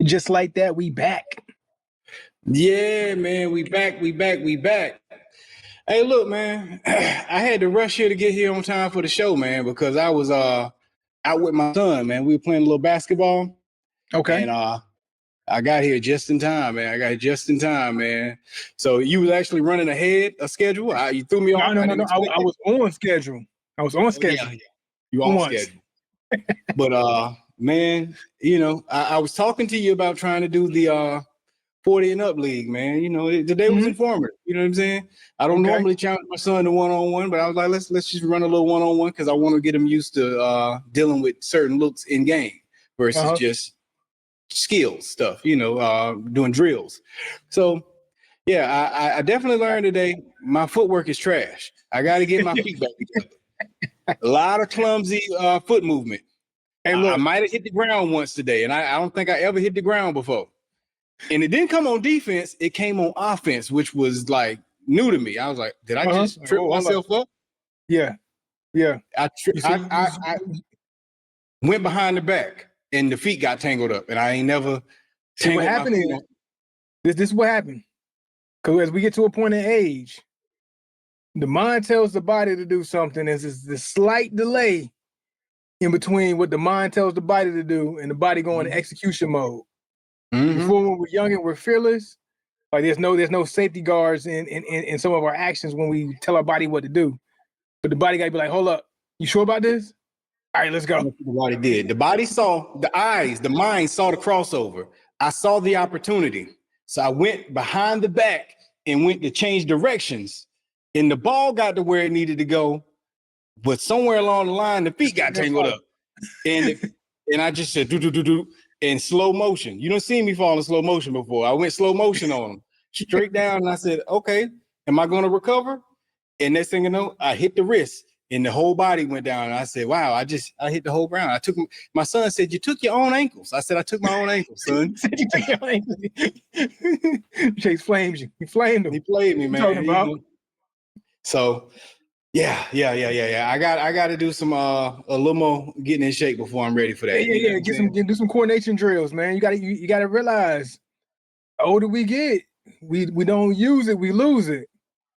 Just like that, we back. Yeah, man, we back. Hey, look, man, I had to rush here to get here on time for the show, man, because I was out with my son, man. We were playing a little basketball. Okay. And I got here just in time, man. So you was actually running ahead of schedule? You threw me off? No. I was on schedule. Yeah. You on schedule. But man, I was talking to you about trying to do the 40 and up league, man. Today was informative. You know what I'm saying? I don't normally challenge my son to one-on-one, but I was like, let's just run a little one-on-one because I want to get him used to dealing with certain looks in game versus just skills stuff, doing drills. So yeah, I definitely learned today my footwork is trash. I got to get my feet back together. A lot of clumsy foot movement. And look, I might have hit the ground once today, and I don't think I ever hit the ground before. And it didn't come on defense; it came on offense, which was like new to me. I was like, "Did I just trip myself up?" Yeah. I went behind the back, and the feet got tangled up, and I ain't never. What happened is this is what happened. Because as we get to a point in age, the mind tells the body to do something. There's this slight delay in between what the mind tells the body to do and the body going to execution mode. Before, when we're young and we're fearless, like there's no safety guards in some of our actions when we tell our body what to do. But the body got to be like, hold up, you sure about this? All right, let's go. The body did. The body saw the eyes, the mind saw the crossover. I saw the opportunity. So I went behind the back and went to change directions. And the ball got to where it needed to go. But somewhere along the line, the feet got tangled up. And I just said, do, in slow motion. You don't see me fall in slow motion before. I went slow motion on them, straight down. And I said, okay, am I going to recover? And next thing you know, I hit the wrist and the whole body went down. And I said, wow, I hit the whole ground. My son said, you took your own ankles. I said, I took my own ankles, son. You took your own ankles. Chase flames you. He flamed him. He played me, man. So yeah. I got to do some a little more getting in shape before I'm ready for that. Yeah. Do some coordination drills, man. You got to realize, the older we get, we don't use it, we lose it.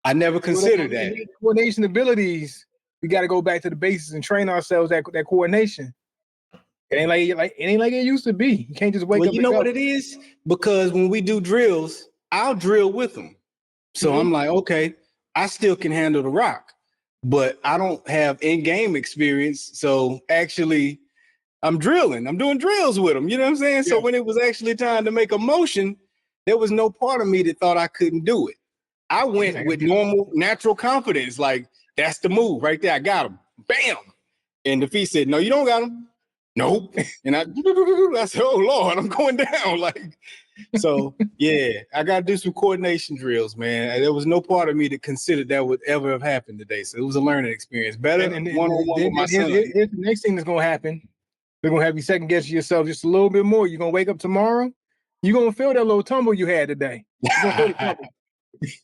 I never considered that. Coordination abilities, we got to go back to the basics and train ourselves that coordination. It ain't like it used to be. You can't just wake up. You know what it is? Because when we do drills, I'll drill with them. So I'm like, okay, I still can handle the rock, but I don't have in-game experience. So actually, I'm drilling. I'm doing drills with them. You know what I'm saying? Yeah. So when it was actually time to make a motion, there was no part of me that thought I couldn't do it. I went with normal, natural confidence. Like, that's the move right there. I got him. Bam. And the feet said, no, you don't got him. Nope. And I said, oh, Lord, I'm going down. So, yeah, I got to do some coordination drills, man. There was no part of me that considered that would ever have happened today. So it was a learning experience. Better than one-on-one with my son. Here's the next thing that's going to happen. They're going to have you second guess yourself just a little bit more. You're going to wake up tomorrow. You're going to feel that little tumble you had today.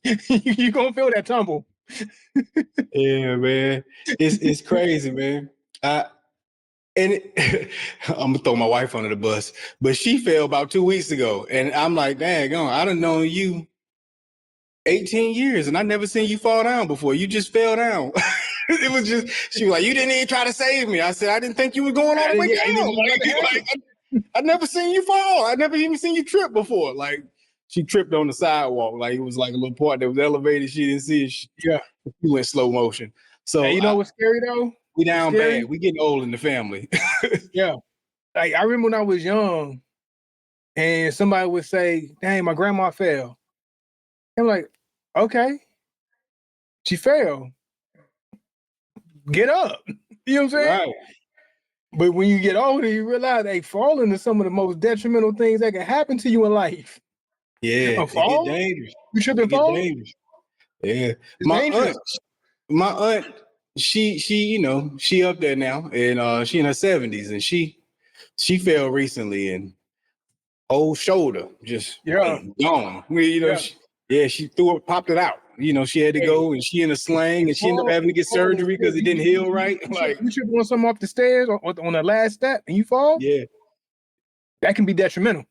You're going to feel that tumble. Yeah, man. It's crazy, man. I'm gonna throw my wife under the bus, but she fell about 2 weeks ago, and I'm like, dang, I done known you 18 years, and I never seen you fall down before. You just fell down. It was just, she was like, you didn't even try to save me. I said, I didn't think you were going all the way down. I never seen you fall. I never even seen you trip before. Like, she tripped on the sidewalk. Like, it was like a little part that was elevated. She didn't see it. She went slow motion. So hey, you know what's scary though? We down bad. We getting old in the family. Yeah. Like, I remember when I was young and somebody would say, dang, my grandma fell. I'm like, okay, she fell. Get up. You know what I'm saying? Right. But when you get older, you realize, hey, falling is some of the most detrimental things that can happen to you in life. Yeah. A fall? Dangerous. You shouldn't fall? Dangerous. Yeah. It's my aunt, she up there now, and she in her 70s, and she fell recently, and whole shoulder just gone. She threw it, popped it out. She had to go, and she in a sling, and she ended up having to get surgery because it didn't heal right. Like, you tripped on something off the stairs or on the last step, and you fall. Yeah, that can be detrimental.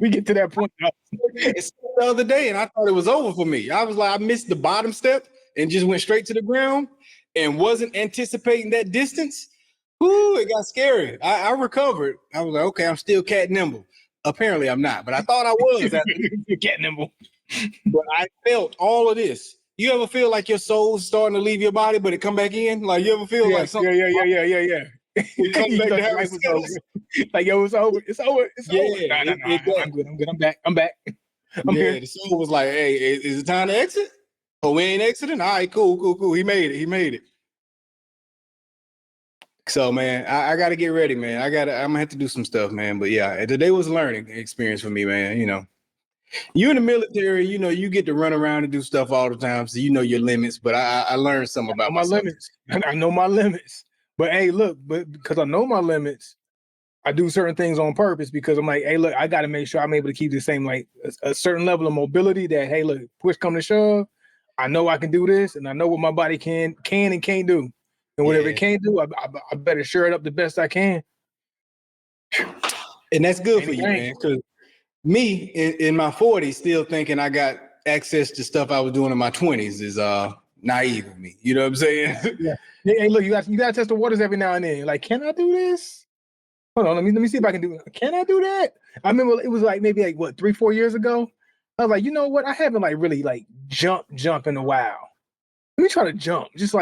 We get to that point. It's the other day, and I thought it was over for me. I was like, I missed the bottom step and just went straight to the ground and wasn't anticipating that distance. Ooh, it got scary. I recovered. I was like, okay, I'm still cat nimble. Apparently, I'm not, but I thought I was. Cat nimble. But I felt all of this. You ever feel like your soul's starting to leave your body, but it come back in? Like you ever feel like something? Yeah. It comes back to have life was over. Like, yo, it's over. It's over. It's over. I'm good. I'm back. I'm here. The soul was like, hey, is it time to exit? Oh, we ain't exiting? All right, cool. He made it. So, man, I got to get ready, man. I'm going to have to do some stuff, man. But yeah, today was a learning experience for me, man. You know, you in the military, you know, you get to run around and do stuff all the time. So you know your limits, but I learned something about my limits. I know my limits. But hey, look, but because I know my limits, I do certain things on purpose because I'm like, hey, look, I got to make sure I'm able to keep the same, like a certain level of mobility that, hey, look, push come to shove, I know I can do this and I know what my body can and can't do. And whatever it can't do, I better shore it up the best I can. And that's good for you, man. Because me in my 40s, still thinking I got access to stuff I was doing in my 20s is naive of me. You know what I'm saying? Yeah. Hey, look, you got to test the waters every now and then. Like, can I do this? Hold on, let me see if I can do it. Can I do that? I remember it was like maybe like what 3-4 years ago. I was like, you know what? I haven't like really like jump in a while. Let me try to jump, just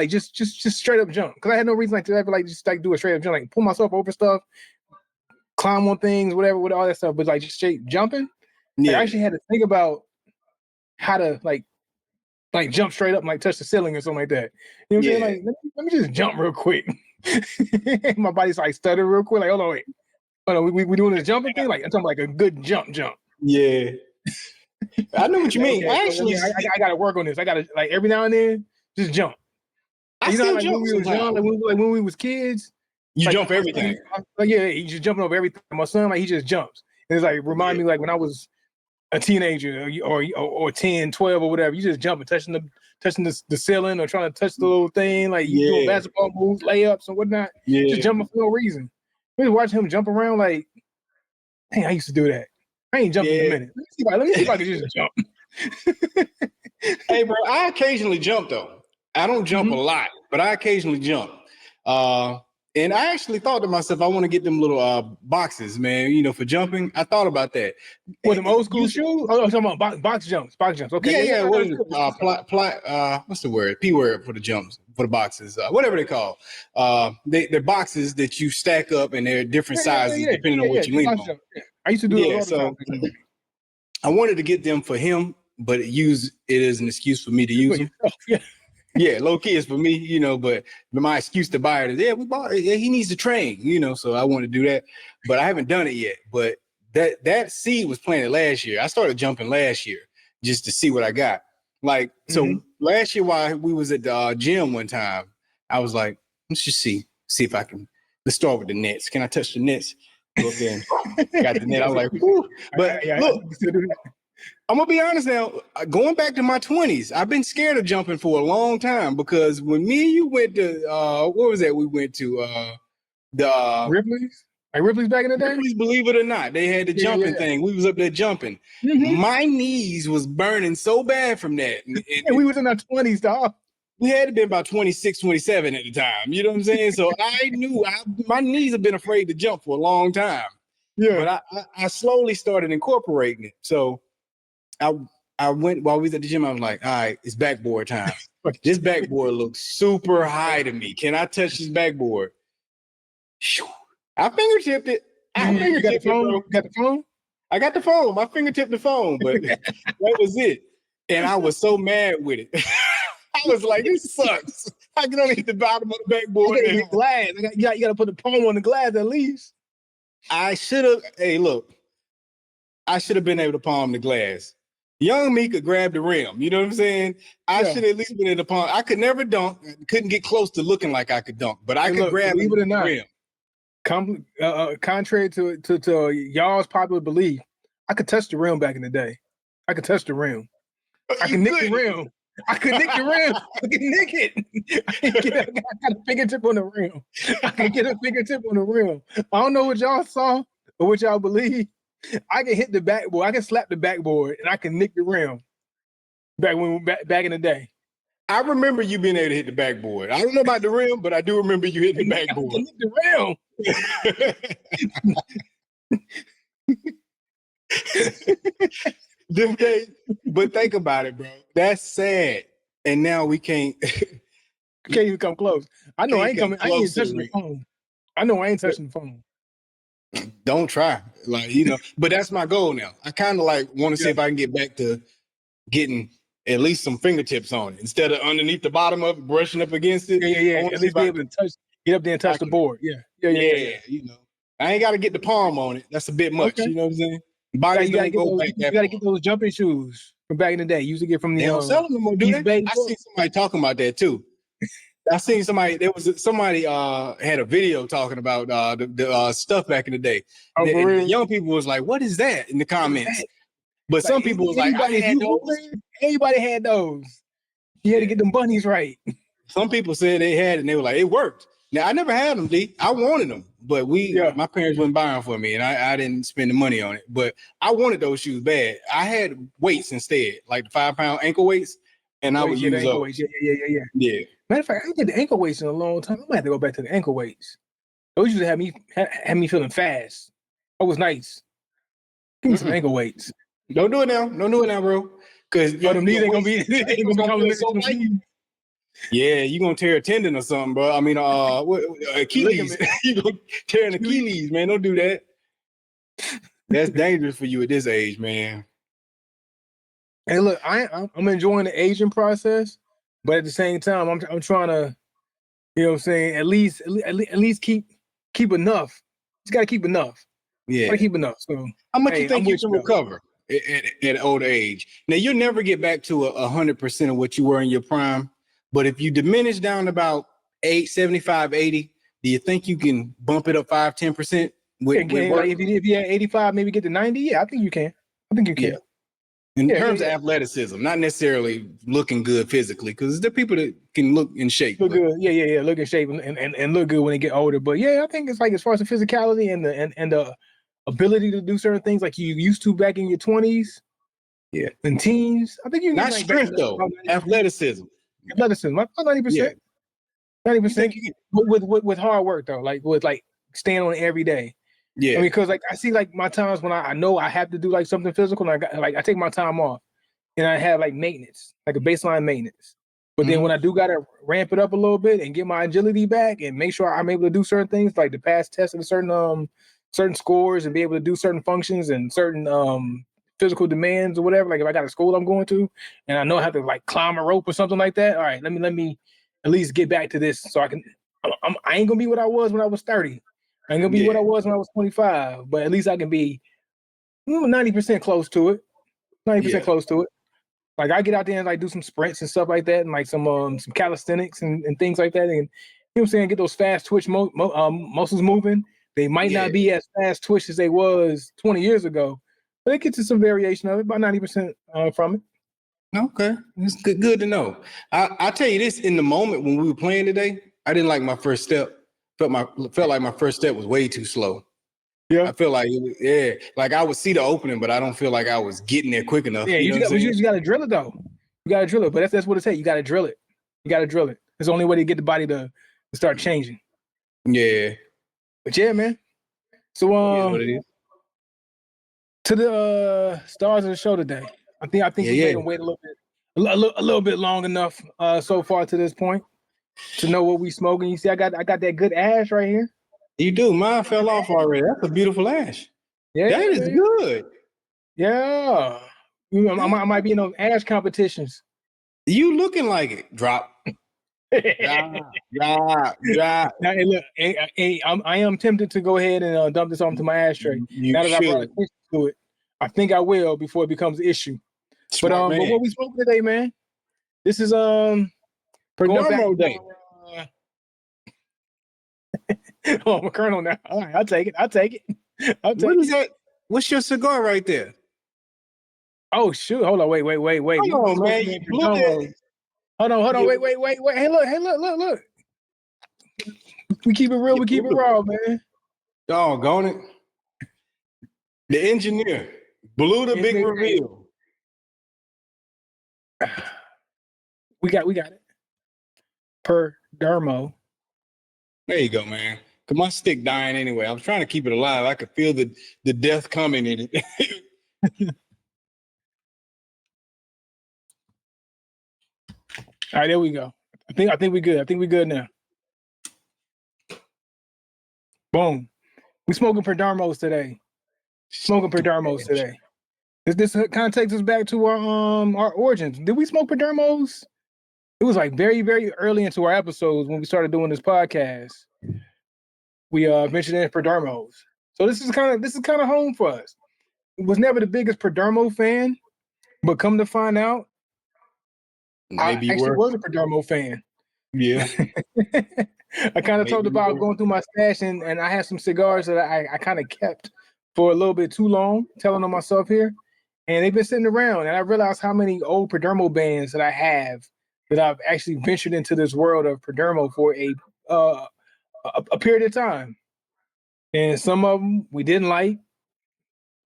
straight up jump, because I had no reason like to ever like just like do a straight up jump, like pull myself over stuff, climb on things, whatever, with all that stuff. But like just straight jumping, I actually had to think about how to like jump straight up and like touch the ceiling or something like that. You know what I'm saying? Like let me just jump real quick. My body's like stuttering real quick. Like, hold on, wait. Hold on, we doing this jumping thing? Like I'm talking like a good jump. Yeah. I know what you mean. Okay, actually, so I gotta work on this. I gotta like every now and then just jump. I still like jump when we was young, like when we was kids. You like, jump for everything. Like, yeah, he's just jumping over everything. My son, like he just jumps. And it's like remind me like when I was a teenager or 10, 12 or whatever, you just jumping, touching the ceiling or trying to touch the little thing, like you doing basketball moves, layups and whatnot. Just jumping for no reason. We watch him jump around like, hey, I used to do that. I ain't jumping in a minute. Let me see if I can just jump. Hey, bro, I occasionally jump though. I don't jump a lot, but I occasionally jump. And I actually thought to myself, I want to get them little boxes, man, you know, for jumping. I thought about that. With them old school shoes? Oh, I'm talking about box jumps. Okay. Yeah. What is it? What's the word? P word for the jumps, for the boxes, whatever they call. They're boxes that you stack up and they're different sizes depending on what you lean on. I used to do it all the time. I wanted to get them for him, but use it as an excuse for me to use them. Yeah, low key is for me, you know, but my excuse to buy it is, we bought it. Yeah, he needs to train, you know, so I want to do that, but I haven't done it yet. But that seed was planted last year. I started jumping last year just to see what I got. Like, so last year while we was at the gym one time, I was like, let's just see if I can, let's start with the nets. Can I touch the nets? Go up there and got the net. I was like, whoo. But look, I'm gonna be honest now. Going back to my 20s, I've been scared of jumping for a long time because when me and you went to what was that? We went to the Ripley's. Like Ripley's back in the day. Ripley's, believe it or not, they had the jumping thing. We was up there jumping. My knees was burning so bad from that. And we was in our 20s, dog. We had to be about 26, 27 at the time. You know what I'm saying? So I knew my knees have been afraid to jump for a long time. Yeah. But I slowly started incorporating it. So I went while we was at the gym. I was like, all right, it's backboard time. This backboard looks super high to me. Can I touch this backboard? I fingertipped it. You got the phone? You got the phone? I got the phone. I fingertipped the phone, but that was it. And I was so mad with it. I was like, this sucks. I can only hit the bottom of the backboard. The glass. You got to put the palm on the glass at least. I should have. Hey, look. I should have been able to palm the glass. Young me could grab the rim. You know what I'm saying? I should at least been able to palm. I could never dunk. Couldn't get close to looking like I could dunk, but I could grab the rim. Contrary to y'all's popular belief, I could touch the rim back in the day. I could touch the rim. I can nick the rim. I could nick the rim. I can nick it. I got a fingertip on the rim. I can get a fingertip on the rim. I don't know what y'all saw or what y'all believe, I can hit the backboard. I can slap the backboard, and I can nick the rim. Back in the day. I remember you being able to hit the backboard. I don't know about the rim, but I do remember you hitting the backboard. I can nick the rim. Them days, but think about it, bro. That's sad. And now we can't even come close. I know I ain't coming. I ain't touching the phone. I know I ain't touching the phone. Don't try. Like, you know, but that's my goal now. I kind of like want to see if I can get back to getting at least some fingertips on it instead of underneath the bottom of it, brushing up against it. Yeah. At least be able to touch, get up there and touch the board. Yeah. You know, I ain't got to get the palm on it. That's a bit much. Okay. You know what I'm saying? You gotta get those jumping shoes from back in the day. You used to get from the. They don't sell them anymore, do they? I seen somebody talking about that too. I seen somebody. Somebody had a video talking about the stuff back in the day. Oh, the young people was like, "What is that?" in the comments. But some people was like, "Everybody had those. You had to get them bunnies right." Some people said they had it, and they were like, "It worked." Now I never had them, D. I wanted them, but my parents wouldn't buy them for me, and I didn't spend the money on it. But I wanted those shoes bad. I had weights instead, like the 5-pound ankle weights, and I would use those. Weights. Yeah. Matter of fact, I did the ankle weights in a long time. I might have to go back to the ankle weights. Those used to have me feeling fast. That was nice. Give me some ankle weights. Don't do it now. Don't do it now, bro. Because your knees ain't gonna be. Yeah, you gonna tear a tendon or something, bro. I mean, Achilles. You gonna tear an Achilles, man. Don't do that. That's dangerous for you at this age, man. Hey, look, I'm enjoying the aging process, but at the same time, I'm trying to, you know what I'm saying, at least keep enough. Just gotta keep enough. Yeah, gotta keep enough. So how much you think you can recover at older age? Now you'll never get back to 100% of what you were in your prime. But if you diminish down about 75, 80, do you think you can bump it up 5-10%? Like if you had 85, maybe get to 90? Yeah, I think you can. Yeah. In terms of athleticism, not necessarily looking good physically, because there are people that can look in shape. Look good. Yeah. Look in shape and look good when they get older. But yeah, I think it's like as far as the physicality and the ability to do certain things like you used to back in your 20s. Yeah. And teens. I think you not strength though. Athleticism. About 90%. 90% with hard work though, like with like staying on it every day. Yeah, I mean, because like I see like my times when I know I have to do like something physical, and I take my time off, and I have like maintenance, like a baseline maintenance. But then when I do gotta ramp it up a little bit and get my agility back and make sure I'm able to do certain things, like to pass tests at certain scores and be able to do certain functions and certain physical demands or whatever. Like if I got a school I'm going to, and I know I have to like climb a rope or something like that. All right, let me at least get back to this so I can. I ain't gonna be what I was when I was 30. I ain't gonna be what I was when I was 25, but at least I can be 90% close to it. 90% close to it. Like I get out there and like do some sprints and stuff like that, and like some calisthenics and things like that, and you know what I'm saying, get those fast twitch muscles moving. They might not be as fast twitch as they was 20 years ago, but it gets to some variation of it, about 90% from it. Okay, it's good to know. I'll tell you this: in the moment when we were playing today, I didn't like my first step. Felt like my first step was way too slow. Yeah, I feel like like I would see the opening, but I don't feel like I was getting there quick enough. Yeah, you got to drill it though. You got to drill it, but that's what it takes. You got to drill it. It's the only way to get the body to start changing. Yeah, but yeah, man. So what it is. To the stars of the show today. I think we made them wait a little bit long enough so far to this point to know what we smoking. You see, I got that good ash right here. You do. Mine fell off already. That's a beautiful ash. Yeah, that is good. Yeah, I might be in those ash competitions. You looking like it? Drop. Drop. Now, hey, look, I am tempted to go ahead and dump this onto my ashtray. Now that I brought attention to it, I think I will before it becomes an issue. But what we smoking today, man? This is Perdomo Day. Oh, I'm a Colonel now. All right, I'll take it. What is that? What's your cigar right there? Oh shoot! Hold on, wait. Hold on, man. Hold on, wait. Hey, look. We keep it real. We keep it raw, man. Doggone it. The engineer blew the big reveal. We got it. Perdermo. There you go, man. Cause my stick dying anyway. I was trying to keep it alive. I could feel the death coming in it. All right, there we go. I think we good. I think we good now. Boom. We smoking Perdermos today. This kind of takes us back to our origins. Did we smoke Perdermos? It was like very, very early into our episodes when we started doing this podcast. We mentioned in Perdermos. So this is kind of home for us. Was never the biggest Perdermo fan, but come to find out, Maybe I actually was a Perdermo fan. Yeah. I kind of talked about going through my stash and I had some cigars that I kind of kept for a little bit too long, telling on myself here. And they've been sitting around, and I realized how many old Perdermo bands that I have that I've actually ventured into this world of Perdermo for a period of time. And some of them we didn't like,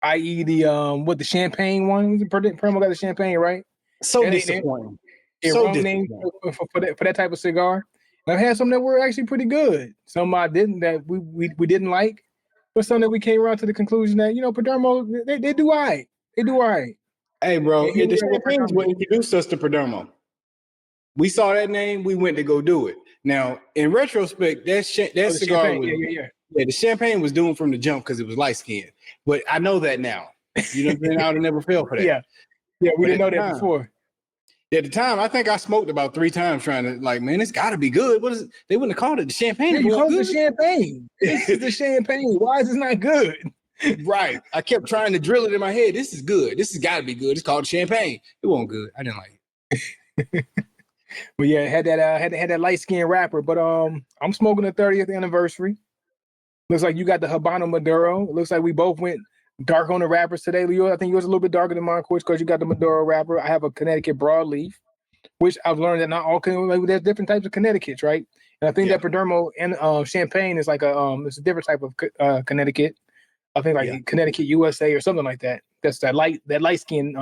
i.e. the champagne one. Perdermo got the champagne, right? So disappointing. Wrong name for that type of cigar. And I've had some that were actually pretty good. Some I didn't that we didn't like, but some that we came around to the conclusion that Perdermo they do all right. They do all right. Hey, bro, the champagne is what introduced us to Perdermo. We saw that name, we went to go do it. Now, in retrospect, that cigar was the champagne was doomed from the jump because it was light skinned. But I know that now. You know what I'm saying? I would have never fell for that. Yeah, we didn't know that before. At the time, I think I smoked about 3 times trying to man, it's got to be good. What is it? They wouldn't have called it the champagne. Yeah, you called it the champagne. This is the champagne. Why is this not good? Right. I kept trying to drill it in my head. This is good. This has got to be good. It's called champagne. It wasn't good. I didn't like it. But yeah, it had that light skin wrapper. But I'm smoking the 30th anniversary. Looks like you got the Habano Maduro. It looks like we both went dark on the wrappers today. Leo, I think yours a little bit darker than mine, of course, because you got the Maduro wrapper. I have a Connecticut broadleaf, which I've learned that not all there's different types of Connecticut's, right? And I think that Perdermo and champagne is like it's a different type of Connecticut. I think like Connecticut USA or something like that. That's that light skin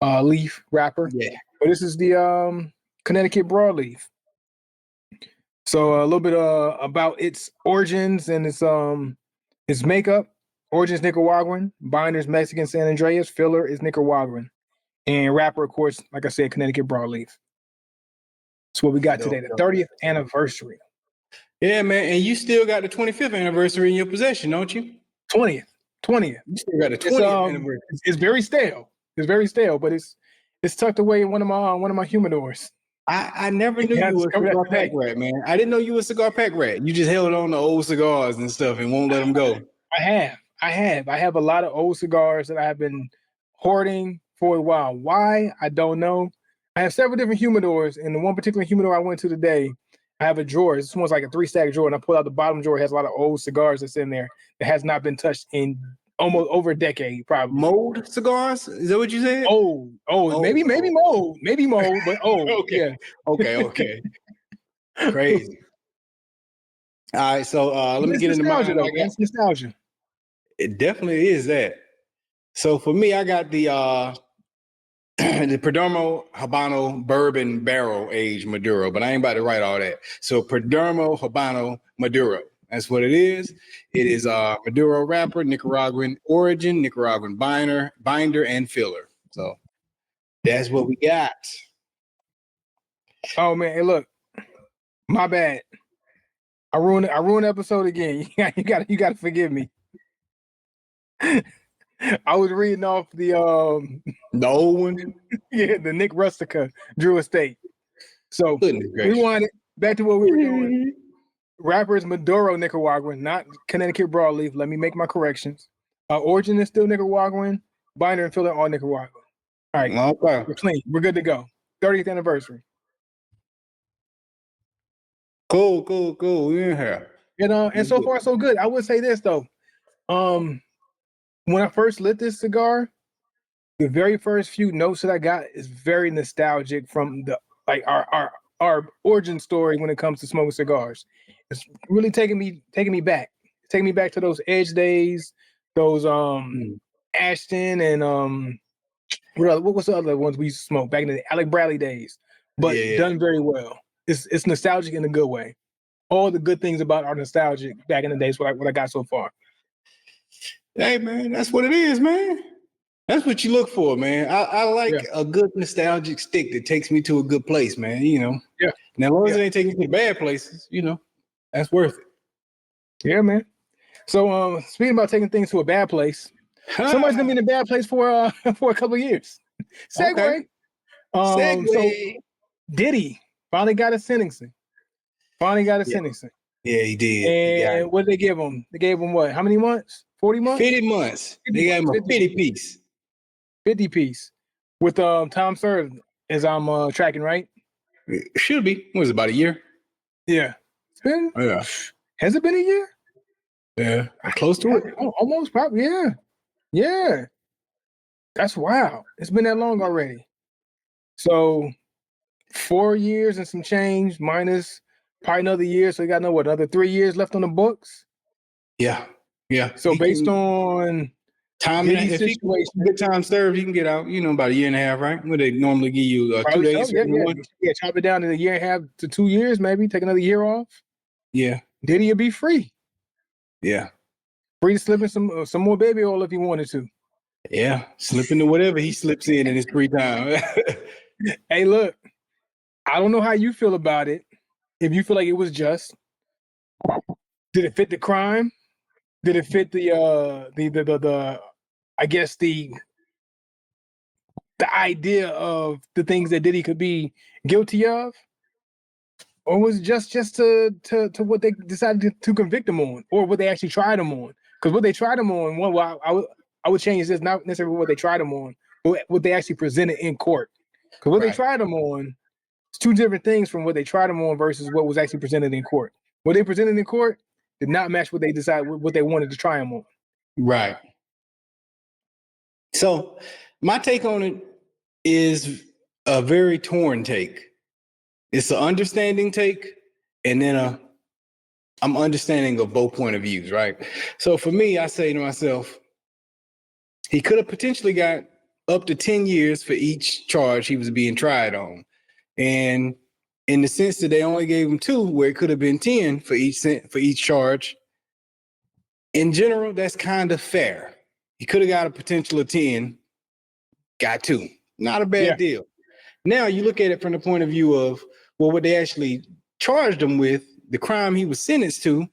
leaf wrapper. Yeah. But this is the Connecticut broadleaf. So a little bit about its origins and its makeup. Origins Nicaraguan, binders Mexican San Andreas, filler is Nicaraguan, and wrapper, of course, like I said, Connecticut broadleaf. That's what we got today, the 30th anniversary. Yeah, man, and you still got the 25th anniversary in your possession, don't you? 20th. You still got the 20th anniversary. It's very stale. It's very stale, but it's tucked away in one of my humidors. I never knew you were a cigar pack rat, man. I didn't know you were a cigar pack rat. You just held on to old cigars and stuff and won't let them go. I have a lot of old cigars that I have been hoarding for a while. Why? I don't know. I have several different humidors, and the one particular humidor I went to today, I have a drawer. This one's like a 3-stack drawer, and I pulled out the bottom drawer. It has a lot of old cigars that's in there that has not been touched in almost over a decade, probably. Mold cigars? Is that what you said? Maybe mold, but okay. Okay. Crazy. All right, so let me get into mine. It's nostalgia. It definitely is that. So for me, I got the the Perdermo Habano Bourbon Barrel Aged Maduro, but I ain't about to write all that. So Perdermo Habano Maduro. That's what it is. It is Maduro wrapper, Nicaraguan origin, Nicaraguan binder, and filler. So that's what we got. Oh man, hey, look, my bad. I ruined the episode again. You got to forgive me. I was reading off the old one. Yeah, the Nick Rustica Drew Estate. So we wanted back to what we were doing. Wrapper is Maduro Nicaraguan, not Connecticut broadleaf. Let me make my corrections. Origin is still Nicaraguan. Binder and filler all Nicaraguan. All right, okay. We're clean. We're good to go. 30th anniversary. Cool. Yeah. And so far so good. I would say this though. When I first lit this cigar, the very first few notes that I got is very nostalgic from the our origin story when it comes to smoking cigars. It's really taking me back to those edge days, those Mm. Ashton and what was the other ones we used to smoke back in the Alec Bradley days, but done very well. It's nostalgic in a good way. All the good things about are nostalgic back in the days. What I got so far. Hey man, that's what it is, man. That's what you look for, man. I like a good nostalgic stick that takes me to a good place, man. You know. Yeah. Now, as long as it ain't taking me to bad places, you know, that's worth it. Yeah, man. So, speaking about taking things to a bad place, somebody's gonna be in a bad place for a couple of years. Segue. Okay. Segue. So Diddy finally got a sentencing. Yeah, he did. And what did they give him? They gave him what? How many months? 40 months? 50 months. They gave him a 50 piece. 50 piece. With Tom Serve, as I'm tracking, right? It should be. What was it, about a year? Yeah. It's been. Yeah. Has it been a year? Yeah. Close to it. Almost, probably. Yeah. Yeah. That's wow. It's been that long already. So 4 years and some change minus probably another year. So you got another 3 years left on the books. Yeah. Yeah. So based on time, if he good time served, he can get out, you know, about a year and a half, right? Where they normally give you 2 days. So, yeah, chop it down to a year and a half to 2 years, maybe take another year off. Yeah. Diddy will be free. Yeah. Free to slip in some more baby oil if he wanted to. Yeah. Slip into whatever he slips in his free time. Hey, look, I don't know how you feel about it. If you feel like it was just, did it fit the crime? Did it fit the I guess the idea of the things that Diddy could be guilty of? Or was it just to what they decided to convict him on, or what they actually tried him on? Because what they tried him on, I would change this, not necessarily what they tried him on, but what they actually presented in court. Because what they tried him on is two different things from what they tried him on versus what was actually presented in court. What they presented in court did not match what they decided what they wanted to try him on. Right. So my take on it is a very torn take. It's an understanding take, and then I'm understanding of both point of views, right? So for me, I say to myself, he could have potentially got up to 10 years for each charge he was being tried on. And in the sense that they only gave him 2, where it could have been 10 for each charge, in general, that's kind of fair. He could have got a potential of 10, got 2. Not a bad deal. Now you look at it from the point of view of, well, what they actually charged him with, the crime he was sentenced to,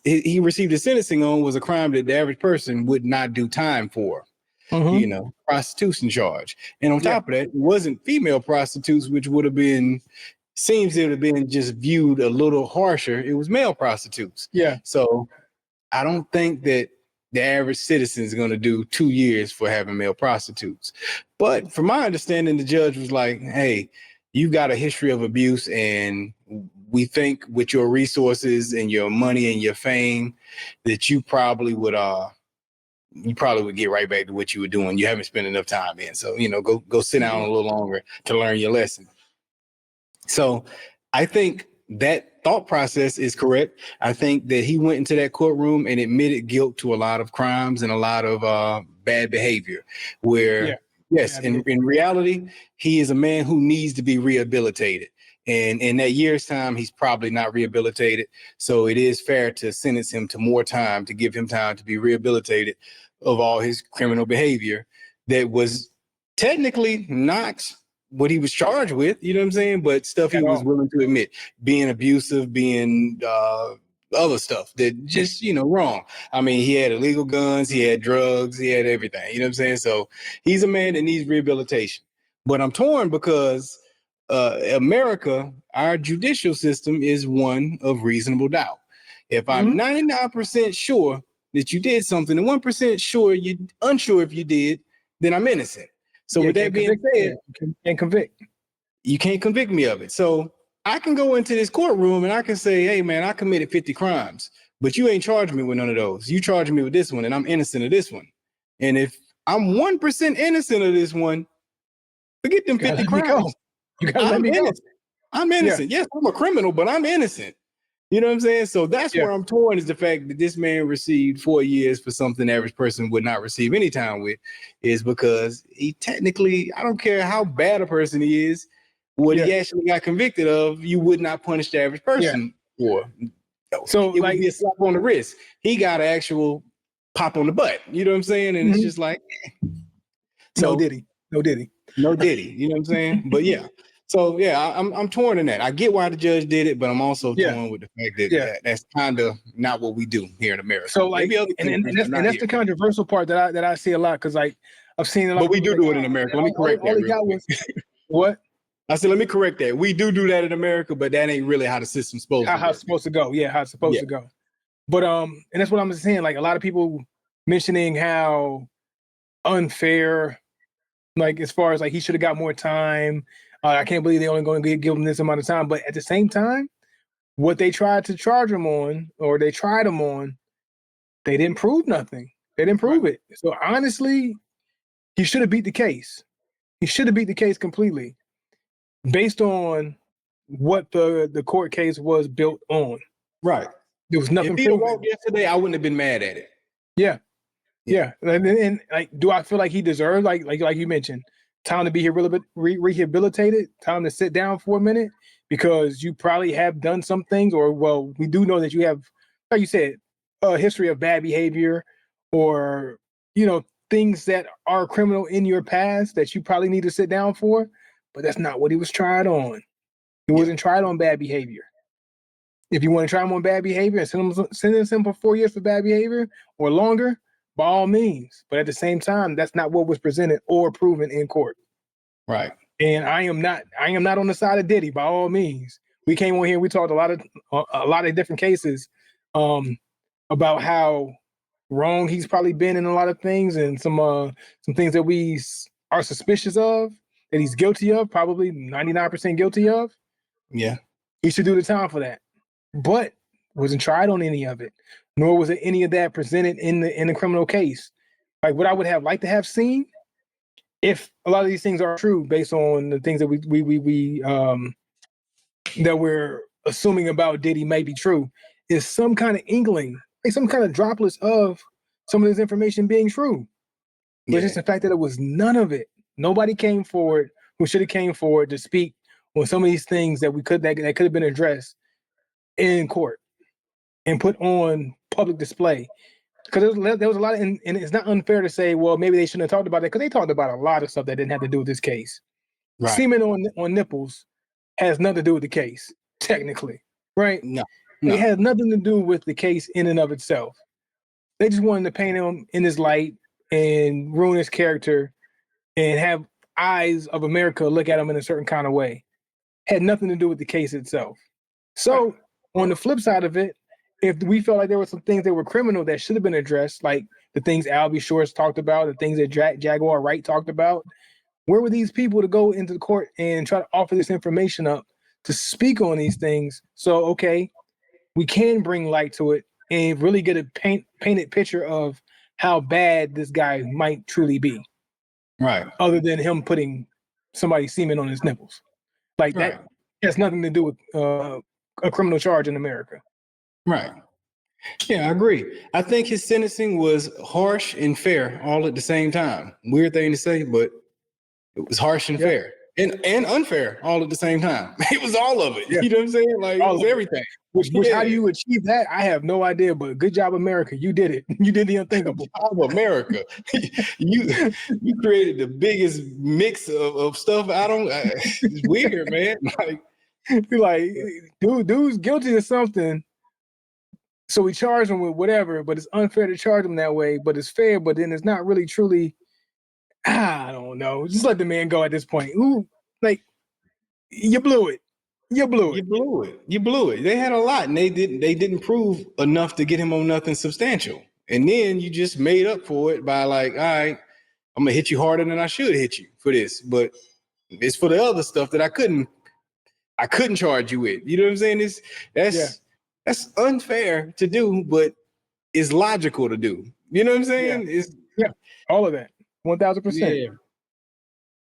he received a sentencing on, was a crime that the average person would not do time for. You know, prostitution charge. And on top of that, it wasn't female prostitutes, which would have been, seems to have been just viewed a little harsher. It was male prostitutes. Yeah. So I don't think that the average citizen is going to do 2 years for having male prostitutes. But from my understanding, the judge was like, hey, you've got a history of abuse, and we think with your resources and your money and your fame that you probably would get right back to what you were doing. You haven't spent enough time in. So, you know, go sit down a little longer to learn your lesson. So I think that thought process is correct. I think that he went into that courtroom and admitted guilt to a lot of crimes and a lot of bad behavior where, yes, in reality, he is a man who needs to be rehabilitated. And in that year's time, he's probably not rehabilitated. So it is fair to sentence him to more time, to give him time to be rehabilitated of all his criminal behavior that was technically not what he was charged with, you know what I'm saying? But stuff he was willing to admit, being abusive, being other stuff that just, you know, wrong. I mean, he had illegal guns, he had drugs, he had everything, you know what I'm saying? So he's a man that needs rehabilitation. But I'm torn because America, our judicial system is one of reasonable doubt. If I'm 99% sure that you did something and 1% sure you're unsure if you did, then I'm innocent. So with that being said, you can't convict me of it. So I can go into this courtroom and I can say, hey man, I committed 50 crimes, but you ain't charged me with none of those. You charged me with this one and I'm innocent of this one. And if I'm 1% innocent of this one, forget them 50 crimes. You gotta let me go. I'm innocent. Yes, I'm a criminal, but I'm innocent. You know what I'm saying? So that's Yeah. where I'm torn, is the fact that this man received 4 years for something the average person would not receive any time with, is because he technically, I don't care how bad a person he is, what he actually got convicted of, you would not punish the average person for. So it would be a slap on the wrist. He got an actual pop on the butt. You know what I'm saying? And it's just like, no Diddy. No Diddy. You know what I'm saying? But yeah. So yeah, I'm torn in that. I get why the judge did it, but I'm also torn with the fact that that's kind of not what we do here in America. So like, maybe other that's the controversial part that I see a lot, because like I've seen a lot. But we do it in America. Let me correct that real quick. What? I said, let me correct that. We do that in America, but that ain't really how the system's supposed to. How it's supposed to go. Yeah, how it's supposed to go. But and that's what I'm saying. Like a lot of people mentioning how unfair, like as far as like he should have got more time. I can't believe they only going to give him this amount of time. But at the same time, what they tried to charge him on, or they tried him on, they didn't prove nothing. They didn't prove it. So honestly, he should have beat the case. He should have beat the case completely, based on what the court case was built on. Right. There was nothing. If he walked yesterday, I wouldn't have been mad at it. Yeah. And like, do I feel like he deserved, like you mentioned, time to be rehabilitated, time to sit down for a minute, because you probably have done some things, or well, we do know that you have, like you said, a history of bad behavior, or things that are criminal in your past that you probably need to sit down for. But that's not what he was tried on. He wasn't tried on bad behavior. If you want to try him on bad behavior and sentence him for 4 years for bad behavior or longer, by all means. But at the same time, that's not what was presented or proven in court. Right. And I am not on the side of Diddy, by all means. We came on here, we talked a lot of different cases about how wrong he's probably been in a lot of things, and some things that we are suspicious of, that he's guilty of, probably 99% guilty of. Yeah. He should do the time for that. But wasn't tried on any of it, nor was it any of that presented in the criminal case. Like what I would have liked to have seen, if a lot of these things are true, based on the things that we that we're assuming about Diddy may be true, is some kind of inkling, like some kind of droplets of some of this information being true. But just the fact that it was none of it. Nobody came forward who should have came forward to speak on some of these things that could have been addressed in court and put on public display. Because there was a lot and it's not unfair to say, well, maybe they shouldn't have talked about it, because they talked about a lot of stuff that didn't have to do with this case. Right. Semen on nipples has nothing to do with the case, technically, right? No. It has nothing to do with the case in and of itself. They just wanted to paint him in this light and ruin his character and have eyes of America look at him in a certain kind of way. Had nothing to do with the case itself. So on the flip side of it, if we felt like there were some things that were criminal that should have been addressed, like the things Albie Shorts talked about, the things that Jaguar Wright talked about, where were these people to go into the court and try to offer this information up to speak on these things? So, okay, we can bring light to it and really get a painted picture of how bad this guy might truly be. Right. Other than him putting somebody's semen on his nipples. Like that has nothing to do with a criminal charge in America. Right. Yeah, I agree. I think his sentencing was harsh and fair all at the same time. Weird thing to say, but it was harsh and fair and unfair all at the same time. It was all of it. Yeah. You know what I'm saying? Like it was everything. Which how do you achieve that? I have no idea, but good job, America. You did it. You did the unthinkable. Good job, America. you created the biggest mix of stuff. It's weird, man. Dude's guilty of something. So we charge him with whatever, but it's unfair to charge him that way. But it's fair, but then it's not really truly. I don't know. Just let the man go at this point. Ooh, like you blew it. You blew it. They had a lot, and they didn't prove enough to get him on nothing substantial. And then you just made up for it by like, all right, I'm gonna hit you harder than I should hit you for this, but it's for the other stuff that I couldn't charge you with. You know what I'm saying? That's unfair to do, but it's logical to do. You know what I'm saying? Yeah. All of that. 1000%. Yeah.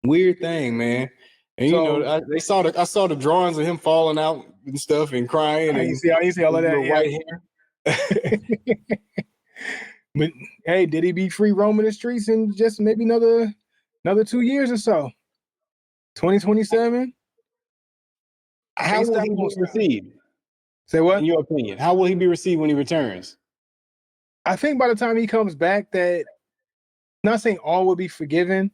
Weird thing, man. And I saw the drawings of him falling out and stuff and crying. I see all of that. White hair. But hey, did he be free roaming the streets in just maybe another 2 years or so? 2027. How will he be received? Say what? In your opinion, how will he be received when he returns? I think by the time he comes back, that not saying all will be forgiven,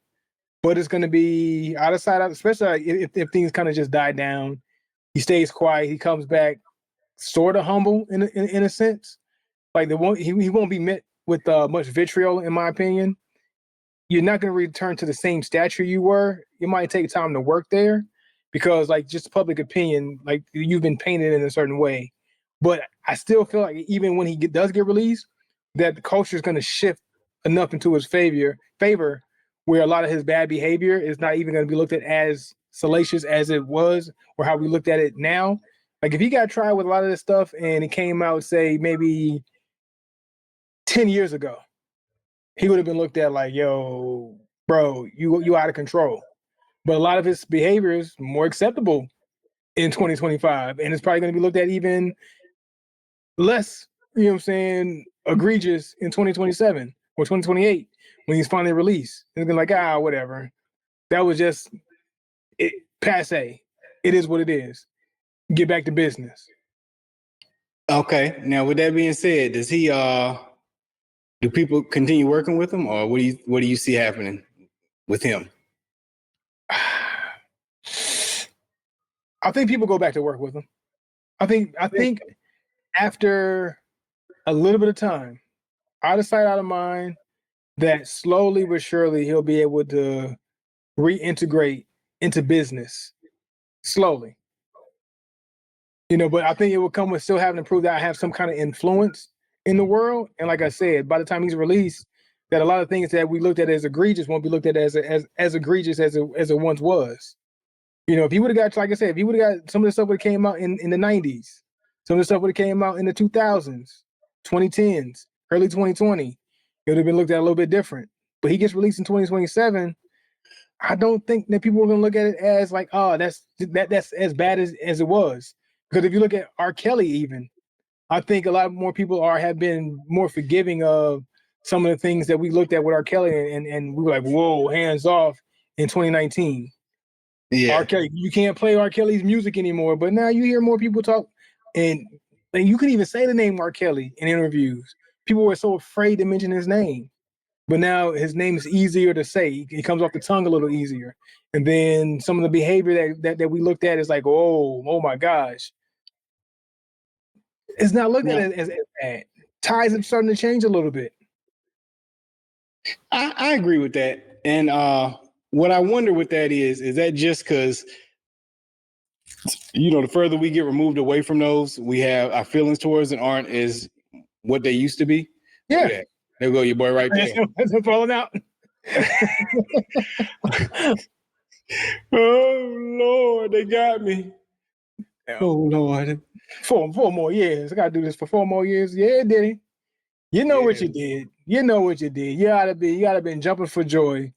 but it's going to be out of sight, especially if things kind of just die down. He stays quiet. He comes back sort of humble in a sense. Like he won't be met with much vitriol, in my opinion. You're not going to return to the same stature you were. It might take time to work there because, like, just public opinion, like you've been painted in a certain way. But I still feel like even when he does get released, that the culture is going to shift enough into his favor, where a lot of his bad behavior is not even going to be looked at as salacious as it was or how we looked at it now. Like if he got tried with a lot of this stuff and it came out, say, maybe 10 years ago, he would have been looked at like, yo, bro, you out of control. But a lot of his behavior is more acceptable in 2025. And it's probably going to be looked at even less, you know what I'm saying, egregious in 2027 or 2028 when he's finally released. It's going to be like, whatever. That was just passe. It is what it is. Get back to business. Okay. Now, with that being said, does he do people continue working with him, or what do you see happening with him? I think people go back to work with him. I think after a little bit of time, out of sight, out of mind, that slowly but surely he'll be able to reintegrate into business slowly. But I think it will come with still having to prove that I have some kind of influence in the world. And like I said, by the time he's released, that a lot of things that we looked at as egregious won't be looked at as egregious as it once was. If he would have got, like I said, if he would have got some of the stuff that came out in the 90s, some of the stuff would have came out in the 2000s, 2010s, early 2020, it would have been looked at a little bit different. But he gets released in 2027. I don't think that people are going to look at it as like, oh, that's as bad as it was. Because if you look at R. Kelly, even, I think a lot more people have been more forgiving of some of the things that we looked at with R. Kelly, and we were like, whoa, hands off in 2019. Yeah. R. Kelly, you can't play R. Kelly's music anymore, but now you hear more people talk, and you can even say the name R. Kelly in interviews. People were so afraid to mention his name, but now his name is easier to say. It comes off the tongue a little easier. And then some of the behavior that we looked at is like, oh my gosh. It's not looked at as bad. Ties are starting to change a little bit. I agree with that. And what I wonder with that is that just because, the further we get removed away from those, we have our feelings towards it aren't as what they used to be. Yeah. There go your boy right there. That's falling out. Oh, Lord, they got me. Oh, Lord. 4 more years. I got to do this for 4 more years. Yeah, Diddy. You know what you did. You know what you did. You gotta been jumping for joy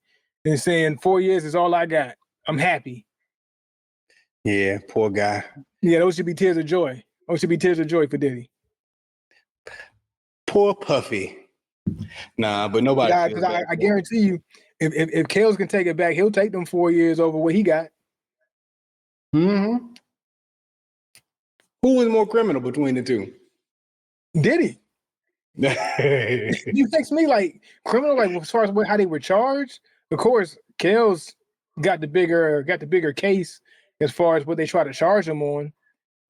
and saying 4 years is all I got. I'm happy. Yeah, poor guy. Yeah, those should be tears of joy. Those should be tears of joy for Diddy. Poor Puffy. Nah, but nobody. Yeah, because I guarantee you, if Kales can take it back, he'll take them 4 years over what he got. Mm-hmm. Who was more criminal between the two? Diddy. You text me like criminal, like as far as how they were charged. Of course, Kales got the bigger case as far as what they try to charge him on.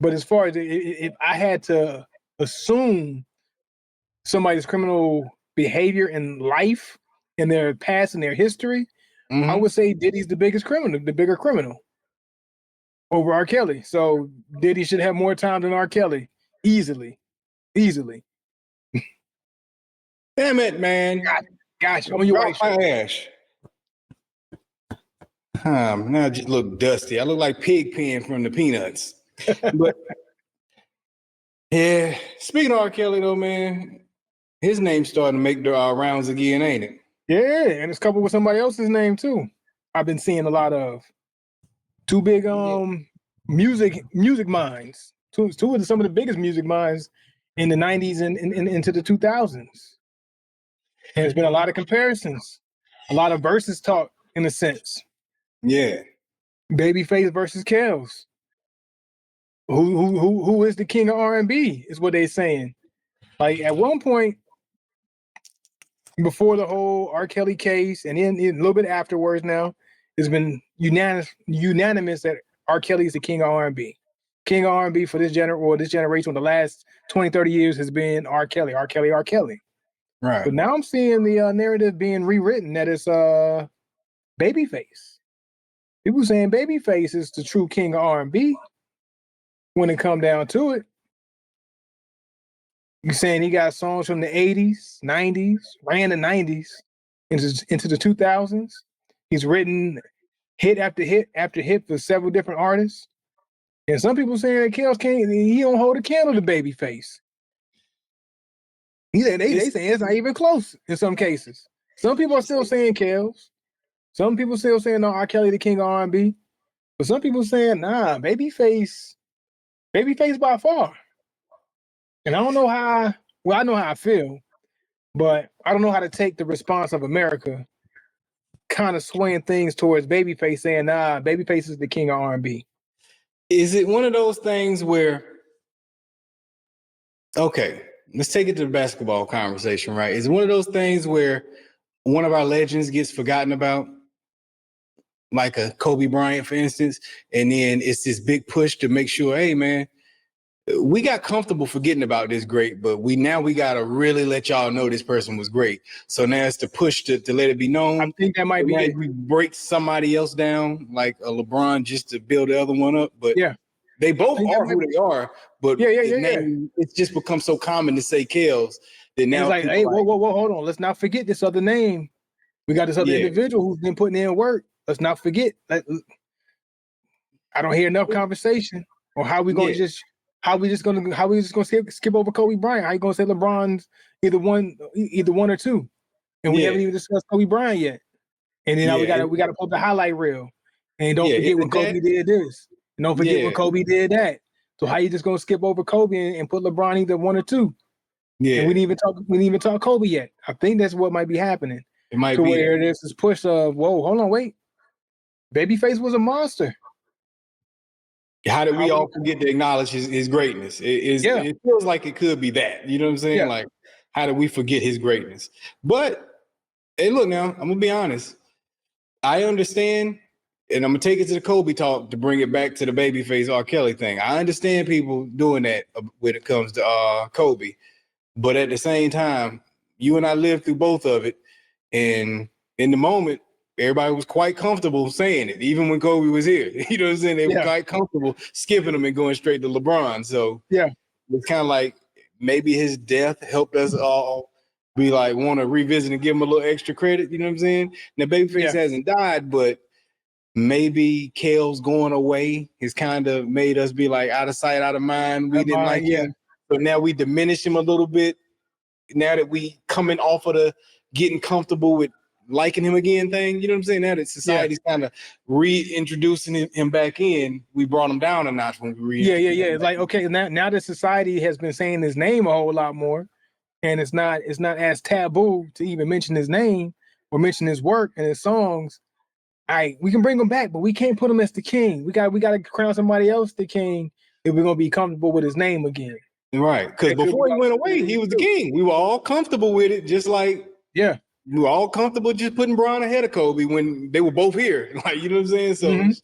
But as far as if I had to assume somebody's criminal behavior in life, in their past and their history, I would say Diddy's the bigger criminal over R. Kelly. So Diddy should have more time than R. Kelly, easily. Damn it, man! Gotcha. On your white my ash. Now I just look dusty. I look like Pigpen from the Peanuts. But yeah, speaking of R. Kelly though, man, his name's starting to make the rounds again, ain't it? Yeah, and it's coupled with somebody else's name too. I've been seeing a lot of. two big music minds. Two of some of the biggest music minds in the 90s and into the 2000s. And there's been a lot of comparisons, a lot of verses talk in a sense. Yeah. Babyface versus Kells. Who is the king of R&B is what they're saying. Like at one point, before the whole R. Kelly case, and then a little bit afterwards now, it's been unanimous that R. Kelly is the king of R&B. King of R&B for this generation, or the last 20, 30 years has been R. Kelly, R. Kelly, R. Kelly. Right. But now I'm seeing the narrative being rewritten that it's Babyface. People saying Babyface is the true king of R&B when it come down to it. You're saying he got songs from the 80s, 90s, ran the 90s into the 2000s. He's written hit after hit after hit for several different artists. And some people saying that Kells can't, he don't hold a candle to Babyface. They say it's not even close in some cases. Some people are still saying Kells. Some people still saying no, R. Kelly the king of R&B. But some people saying, nah, Babyface by far. And I don't know I know how I feel, but I don't know how to take the response of America kind of swaying things towards Babyface saying, nah, Babyface is the king of R&B. Is it one of those things where, okay, let's take it to the basketball conversation, right? Is it one of those things where one of our legends gets forgotten about, like a Kobe Bryant, for instance, and then it's this big push to make sure, hey, man, we got comfortable forgetting about this great, but we got to really let y'all know this person was great. So now it's the push to let it be known. I think that might be it. We break somebody else down, like a LeBron, just to build the other one up. But yeah, they both are who they are. But it's just become so common to say Kells that now it's like, hey, whoa, hold on. Let's not forget this other name. We got this other individual who's been putting in work. Let's not forget. I don't hear enough conversation on how we gonna how we just gonna skip over Kobe Bryant. How you gonna say LeBron's either one or two, and we haven't even discussed Kobe Bryant yet. And then now we gotta pull the highlight reel, and don't forget when Kobe did this, and don't forget when Kobe did that. So how you just gonna skip over Kobe and put LeBron either one or two? Yeah, and we didn't even talk Kobe yet. I think that's what might be happening. It might be where there's this push of, whoa, hold on, wait, Babyface was a monster. How did we all forget to acknowledge his greatness? It feels like it could be that. You know what I'm saying? Yeah. Like, how did we forget his greatness? But, hey, look now, I'm going to be honest. I understand, and I'm going to take it to the Kobe talk to bring it back to the Babyface R. Kelly thing. I understand people doing that when it comes to Kobe. But at the same time, you and I lived through both of it. And in the moment, everybody was quite comfortable saying it, even when Kobe was here. You know what I'm saying? They were quite comfortable skipping him and going straight to LeBron. So it's kind of like maybe his death helped us all be like, want to revisit and give him a little extra credit. You know what I'm saying? Now, Babyface hasn't died, but maybe Kells going away has kind of made us be like out of sight, out of mind. We didn't like him. So now we diminish him a little bit. Now that we coming off of the getting comfortable with liking him again thing, you know what I'm saying? Now that society's kind of reintroducing him back in, we brought him down a notch when we It's like, okay, now that society has been saying his name a whole lot more, and it's not as taboo to even mention his name or mention his work and his songs. We can bring him back, but we can't put him as the king. We got to crown somebody else the king if we're gonna be comfortable with his name again. Right, because before he went away, he was the king. We were all comfortable with it, just like we were all comfortable just putting Bron ahead of Kobe when they were both here. Like, you know what I'm saying? So I'm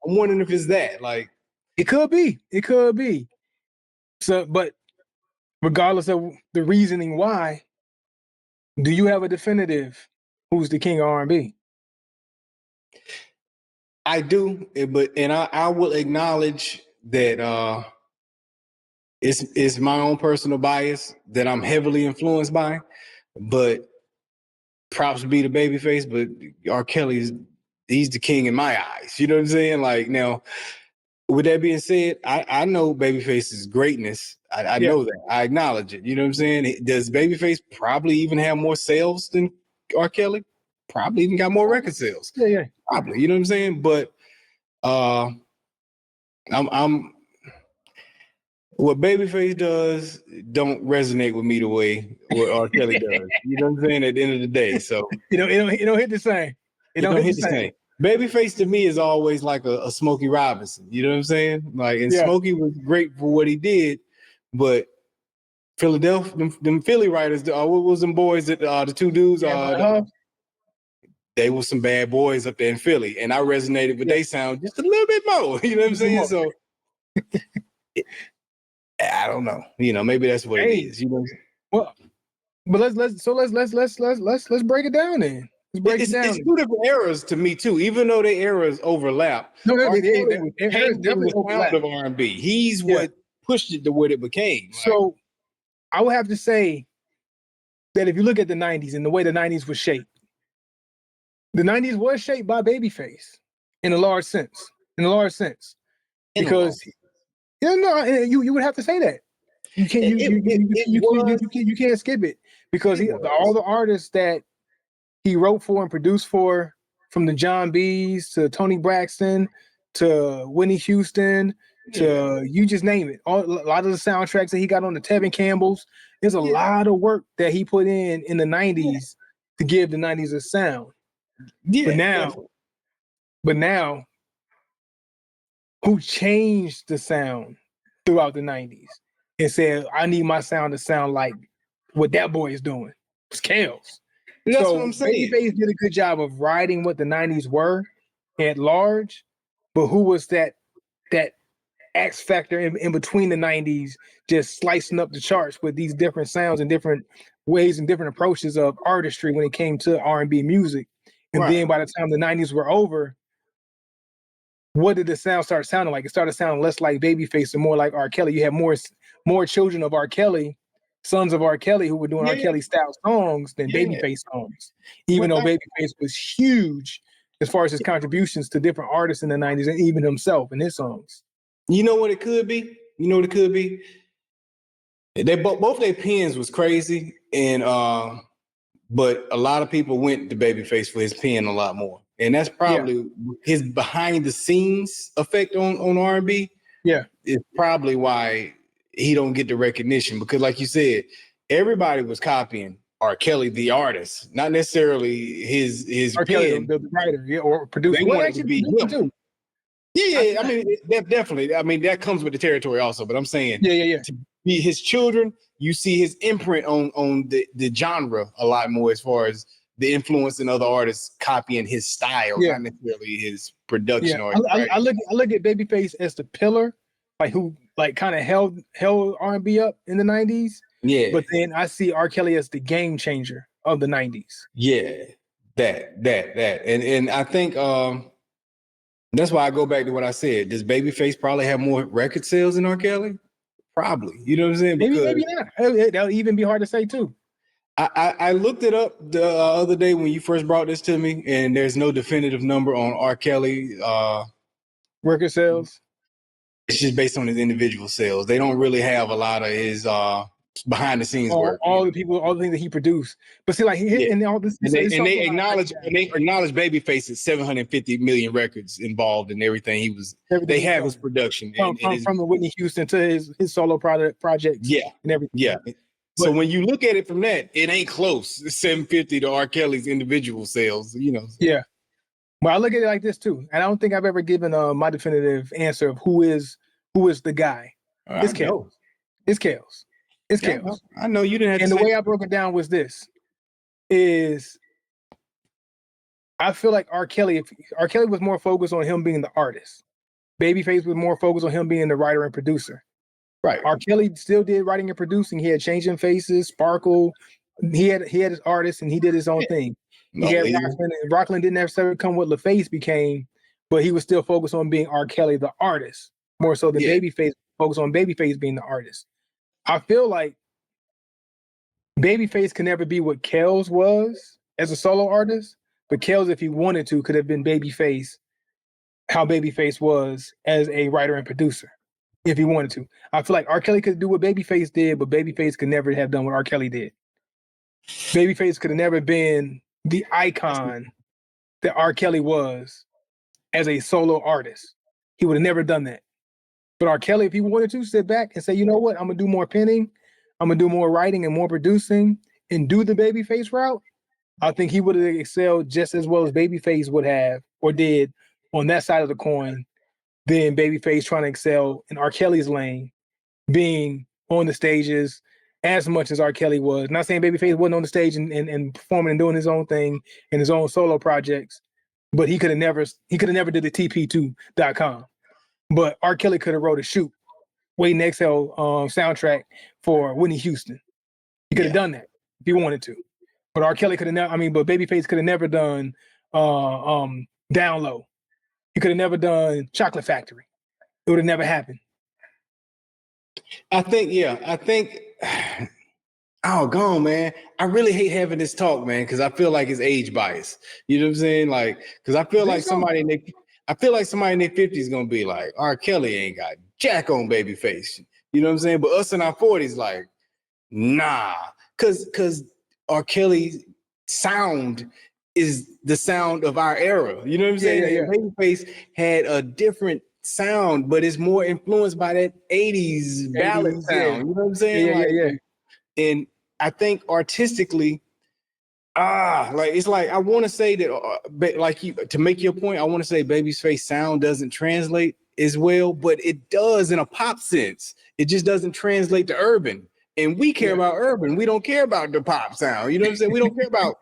wondering if it's that. Like, it could be. So, but regardless of the reasoning why, do you have a definitive who's the king of R&B? I do, but I will acknowledge that it's my own personal bias that I'm heavily influenced by, but props be to Babyface, but R. Kelly's, he's the king in my eyes. You know what I'm saying? Like, now, with that being said, I know Babyface's greatness. I know that. I acknowledge it. You know what I'm saying? Does Babyface probably even have more sales than R. Kelly? Probably even got more record sales. Yeah. Probably. You know what I'm saying? But I'm what Babyface does don't resonate with me the way what R. Kelly does. You know what I'm saying? At the end of the day, so it don't hit the same. It don't hit the same. Babyface to me is always like a Smokey Robinson. You know what I'm saying? Like, and Smokey was great for what he did, but Philadelphia, them Philly writers, what was them boys that the two dudes? They were some bad boys up there in Philly, and I resonated with their sound just a little bit more. You know what I'm saying? So I don't know. You know, maybe that's what it is. You know. Well, but let's break it down then. It's two different eras to me too, even though the eras overlap. No, eras definitely overlap of R&B. He's what pushed it to what it became. So I would have to say that if you look at the 90s and the way the 90s was shaped, the 90s was shaped by Babyface in a large sense. Because you would have to say that. You can't you can't skip it because all the artists that he wrote for and produced for, from the John B's to Tony Braxton to Whitney Houston to you just name it. A lot of the soundtracks that he got on the Tevin Campbell's, there's a lot of work that he put in the 90s to give the 90s a sound. Yeah, but now, who changed the sound throughout the 90s and said, I need my sound to sound like what that boy is doing? It's Kels. That's what I'm saying. Babyface did a good job of riding what the 90s were at large, but who was that X factor in between the 90s, just slicing up the charts with these different sounds and different ways and different approaches of artistry when it came to R&B music. And then by the time the 90s were over, what did the sound start sounding like? It started sounding less like Babyface and more like R. Kelly. You had more children of R. Kelly, sons of R. Kelly, who were doing R. Kelly style songs than Babyface songs. Even though Babyface was huge as far as his contributions to different artists in the 90s and even himself and his songs. You know what it could be? They both their pens was crazy, and but a lot of people went to Babyface for his pen a lot more. And that's probably his behind the scenes effect on R&B. Yeah. Is probably why he don't get the recognition, because like you said, everybody was copying R. Kelly, the artist, not necessarily his R. Kelly, the writer, or producer. They wanted to be him too. Yeah. I mean, that definitely. I mean, that comes with the territory also. But I'm saying, to be his children, you see his imprint on the genre a lot more, as far as the influence in other artists copying his style, not necessarily his production. Or I look at Babyface as the pillar, who kind of held R&B up in the 90s. Yeah. But then I see R. Kelly as the game changer of the 90s. Yeah, that. And I think that's why I go back to what I said. Does Babyface probably have more record sales than R. Kelly? Probably. You know what I'm saying? Maybe not. That'll even be hard to say too. I looked it up the other day when you first brought this to me, and there's no definitive number on R. Kelly record sales. It's just based on his individual sales. They don't really have a lot of his behind the scenes work. All the things that he produced. But see, and all this, and they acknowledge Babyface at 750 million records involved in everything he was. They have his production from the Whitney Houston to his solo projects. And everything. Yeah. So when you look at it from that, it ain't close. 750 to R. Kelly's individual sales, Yeah. But I look at it like this too, and I don't think I've ever given my definitive answer of who is the guy. It's Kels. It's Kels. I know you didn't have to. And the way I broke it down was this: is I feel like R. Kelly was more focused on him being the artist. Babyface was more focused on him being the writer and producer. Right. R. Kelly still did writing and producing. He had Changing Faces, Sparkle. He had his artists, and he did his own thing. He had Rockland, and Rockland didn't necessarily come what LaFace became, but he was still focused on being R. Kelly, the artist, more so than Babyface, focused on Babyface being the artist. I feel like Babyface can never be what Kels was as a solo artist, but Kels, if he wanted to, could have been Babyface, how Babyface was as a writer and producer, if he wanted to. I feel like R. Kelly could do what Babyface did, but Babyface could never have done what R. Kelly did. Babyface could have never been the icon that R. Kelly was as a solo artist. He would have never done that. But R. Kelly, if he wanted to sit back and say, you know what, I'm gonna do more penning, I'm gonna do more writing and more producing and do the Babyface route, I think he would have excelled just as well as Babyface would have or did on that side of the coin than Babyface trying to excel in R. Kelly's lane, being on the stages as much as R. Kelly was. Not saying Babyface wasn't on the stage and performing and doing his own thing in his own solo projects, but he could have never did the TP2.com. But R. Kelly could have wrote a Shoot, Wait and Exhale soundtrack for Whitney Houston. He could have done that if he wanted to. But R. Kelly could have never, but Babyface could have never done Down Low. He could have never done Chocolate Factory. It would have never happened. I think, oh, gone, man. I really hate having this talk, man, because I feel like it's age bias. You know what I'm saying? Like, because I feel like somebody in their 50s is gonna be like, R. Kelly ain't got jack on Babyface. You know what I'm saying? But us in our 40s, like, nah, because R. Kelly's sound is the sound of our era. You know what I'm saying? Yeah. Babyface had a different sound, but it's more influenced by that 80s ballad sound. Yeah. You know what I'm saying? Yeah. And I think artistically, it's like I want to say that, like you, to make your point, I want to say Babyface sound doesn't translate as well, but it does in a pop sense. It just doesn't translate to urban. And we care about urban. We don't care about the pop sound. You know what I'm saying? We don't care about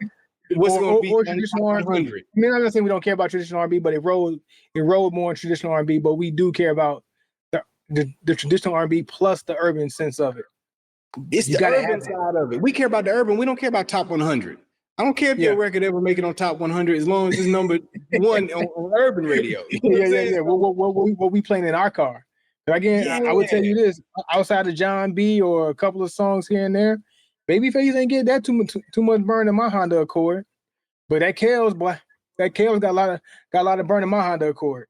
what's going to be or traditional R&B. I mean, I'm not saying we don't care about traditional R&B, but it rolled more in traditional R&B. But we do care about the traditional R&B plus the urban sense of it. It's the urban side of it. We care about the urban. We don't care about top 100. I don't care if your record ever make it on top 100 as long as it's number one on urban radio. You know What we playing in our car. But again, I would tell you this: outside of John B or a couple of songs here and there, Babyface ain't get that too much burn in my Honda Accord. But that Kales got a lot of burn in my Honda Accord.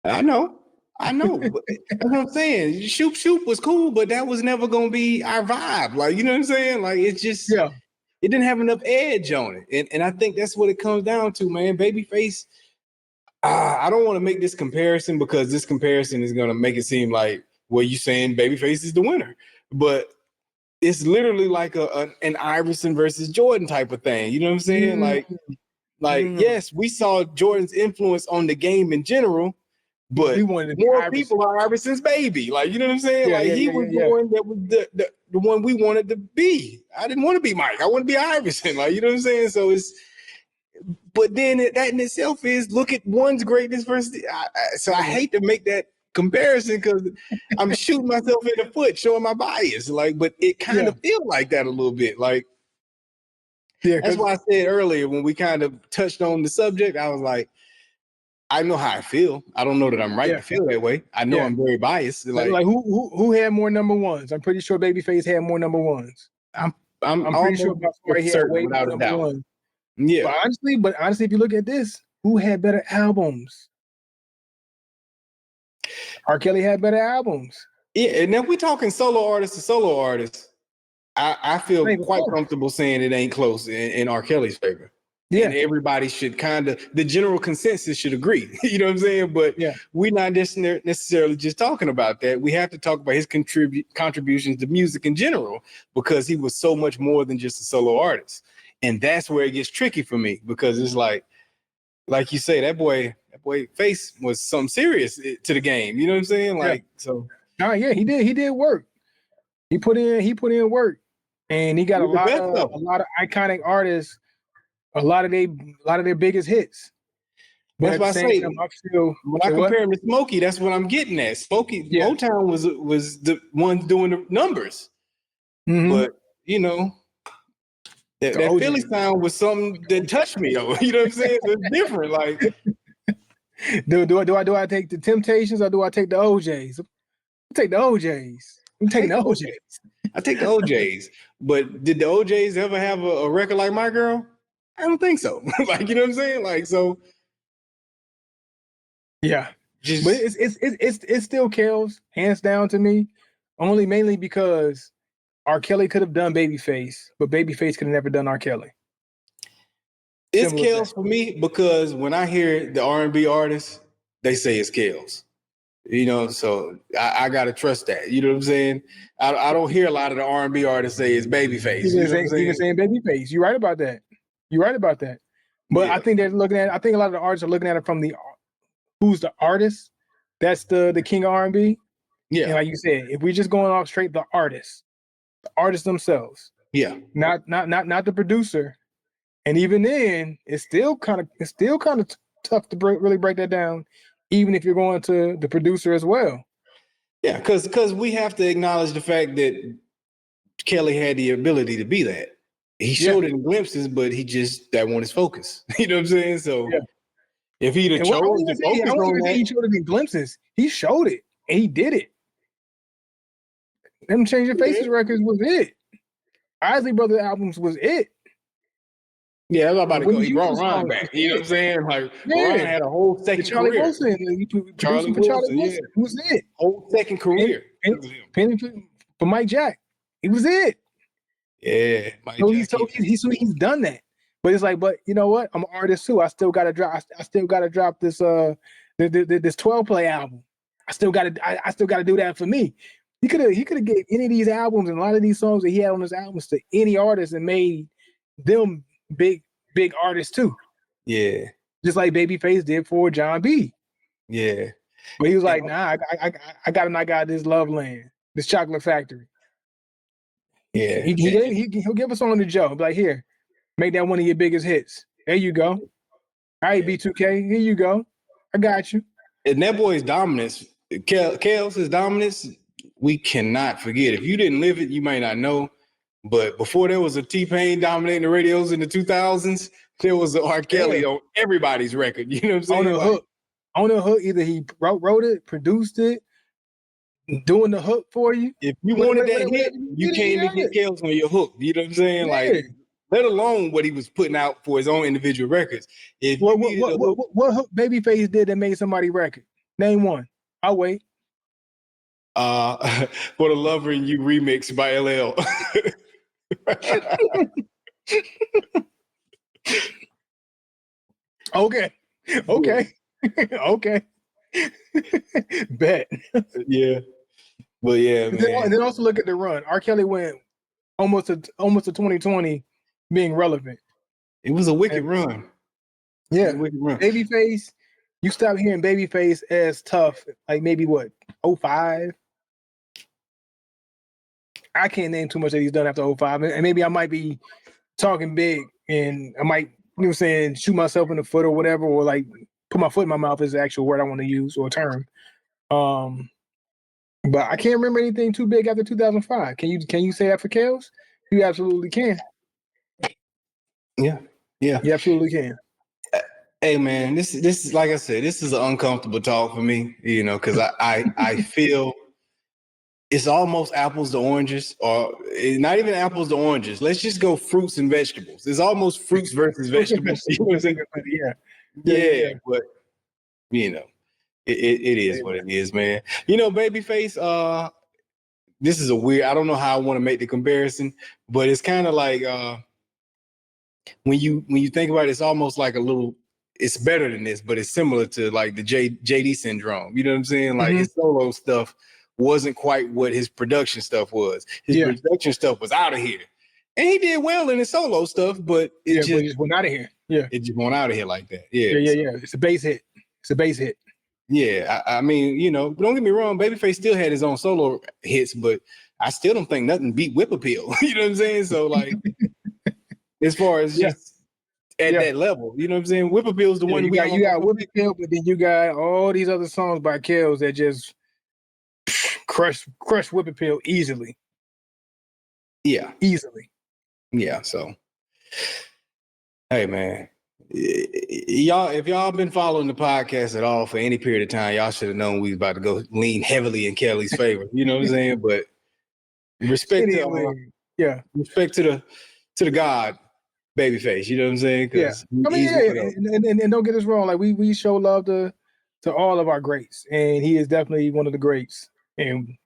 I know. But that's what I'm saying. Shoop was cool, but that was never gonna be our vibe. Like, you know what I'm saying? Like, it's just it didn't have enough edge on it. And I think that's what it comes down to, man. Babyface. I don't want to make this comparison because this comparison is gonna make it seem like, well, you saying Babyface is the winner, but it's literally like an Iverson versus Jordan type of thing. You know what I'm saying? Yes, we saw Jordan's influence on the game in general, but more people are Iverson's baby. Like, you know what I'm saying? He was the one that was the one we wanted to be. I didn't want to be Mike. I want to be Iverson. Like, you know what I'm saying? So but then that in itself is, look at one's greatness versus I hate to make that comparison because I'm shooting myself in the foot, showing my bias. Like, but it kind of feels like that a little bit. Like, that's why I said earlier when we kind of touched on the subject, I was like, I know how I feel. I don't know that I'm right to feel that way. I know I'm very biased. Like who had more number ones? I'm pretty sure Babyface had more number ones. I'm pretty sure he had way more number ones. Yeah. But honestly, if you look at this, who had better albums? R. Kelly had better albums. Yeah, and if we're talking solo artist to solo artist, I feel quite comfortable saying it ain't close in R. Kelly's favor. Yeah. And everybody should the general consensus should agree. You know what I'm saying? But we're not necessarily just talking about that. We have to talk about his contributions to music in general, because he was so much more than just a solo artist. And that's where it gets tricky for me, because it's like you say, that boy Face was something serious to the game. You know what I'm saying? Like, so. Oh yeah, he did work. He put in work, and he got a lot of iconic artists, a lot of their biggest hits. That's what I say. When I compare him to Smokey, that's what I'm getting at. Motown was the one doing the numbers, but you know. That Philly sound was something that touched me, though. You know what I'm saying? It's different. Like, do I take the Temptations or do I take the OJs? I take the OJs. I'm taking the OJs. I take the OJs. But did the OJs ever have a record like My Girl? I don't think so. Like, you know what I'm saying? Like, so. Yeah. But it's still Kels, hands down to me, mainly because R. Kelly could have done Babyface, but Babyface could have never done R. Kelly. It's Kels for me because when I hear the R&B artists, they say it's Kels. You know, so I gotta trust that. You know what I'm saying? I don't hear a lot of the R&B artists say it's Babyface. You know what I'm saying? Even saying Babyface. You're right about that. You're right about that. But I think they're looking at. I think a lot of the artists are looking at it from the who's the artist. That's the king of R&B. Yeah. And like you said, if we're just going off straight the artists themselves. Yeah. Not the producer. And even then, it's still kind of tough to really break that down, even if you're going to the producer as well. Yeah, because we have to acknowledge the fact that Kelly had the ability to be that. He showed it in glimpses, but that wasn't his focus. You know what I'm saying? So if he'd have chose to focus on that, he showed it in glimpses. He showed it and he did it. Them Changing Faces records was it. Isley Brothers albums was it. Yeah, I was about to go. He brought Ron back. You know what I'm saying? Like Ron had a whole second Charlie career. Charlie Wilson was it. Whole second career. Penny for Mike Jack. He was it. Yeah, Mike Jack. He's done that. But it's like, but you know what? I'm an artist too. I still gotta drop this this 12 play album. I still gotta do that for me. He could have gave any of these albums and a lot of these songs that he had on his albums to any artist and made them big artists too. Yeah. Just like Babyface did for John B. Yeah. But he was like, nah, I gotta knock out this Love Land, this Chocolate Factory. Yeah. He'll give us on the Joe. Be like, here, make that one of your biggest hits. There you go. All right, B2K, here you go. I got you. And that boy's dominance, Kels' dominance, we cannot forget. If you didn't live it, you might not know. But before there was a T-Pain dominating the radios in the 2000s, there was an R. Kelly on everybody's record. You know what I'm saying? On the hook, either he wrote it, produced it, doing the hook for you. If you wanted that hit, you can't even get Kels on your hook. You know what I'm saying? Yeah. Like, let alone what he was putting out for his own individual records. If what hook Babyface did that made somebody record? Name one. I'll wait. For the Lover in You remix by LL. Okay. Bet. Yeah. But yeah, man. And then also look at the run. R. Kelly went almost to 2020 being relevant. It was a wicked run. Yeah. Babyface, you stop hearing Babyface as tough, like maybe what, 05? I can't name too much that he's done after 05. And maybe I might be talking big and I might, shoot myself in the foot or whatever, or like put my foot in my mouth is the actual word I want to use or term. But I can't remember anything too big after 2005. Can you say that for Kels? You absolutely can. Yeah. You absolutely can. Hey man, this is like I said, this is an uncomfortable talk for me, because I feel it's almost apples to oranges, or not even apples to oranges. Let's just go fruits and vegetables. It's almost fruits versus vegetables. You know what I'm saying? Yeah. But it is what it is, man. Babyface. This is I don't know how I want to make the comparison, but it's kind of like when you think about it, it's almost like a little. It's better than this, but it's similar to like the JD syndrome. You know what I'm saying? Like his solo stuff wasn't quite what his production stuff was. His production stuff was out of here. And he did well in his solo stuff, but it just went out of here. Yeah. It just went out of here like that. Yeah. It's a base hit. Yeah. I mean, don't get me wrong, Babyface still had his own solo hits, but I still don't think nothing beat Whip Appeal. You know what I'm saying? So like as far as just at that level, you know what I'm saying? Whip Appeal is the one you got Whip Appeal, but then you got all these other songs by Kels that just crush Whip Appeal easily. Yeah. Easily. Yeah. So, hey, man, if y'all been following the podcast at all for any period of time, y'all should have known we was about to go lean heavily in Kelly's favor. You know what I'm saying? But respect to the God Babyface. You know what I'm saying? And don't get us wrong. Like we show love to all of our greats, and he is definitely one of the greats. And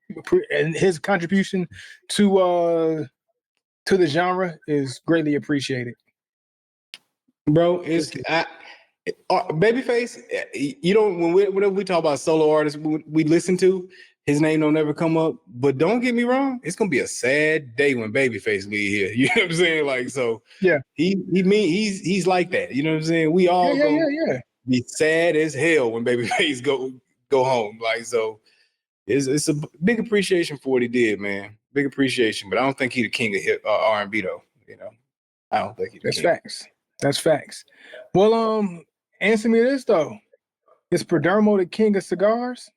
his contribution to the genre is greatly appreciated. bro. Babyface. You don't whenever we talk about solo artists we listen to, his name don't ever come up. But don't get me wrong, it's gonna be a sad day when Babyface leave here. You know what I'm saying? Like, so Yeah. He's like that. You know what I'm saying? We all Yeah. be sad as hell when Babyface go home. Like, so it's a big appreciation for what he did, man. Big appreciation, but I don't think he the king of R&B though. You know, I don't think he's. That's facts. That's facts. Well, answer me this though: is Perdermo the king of cigars?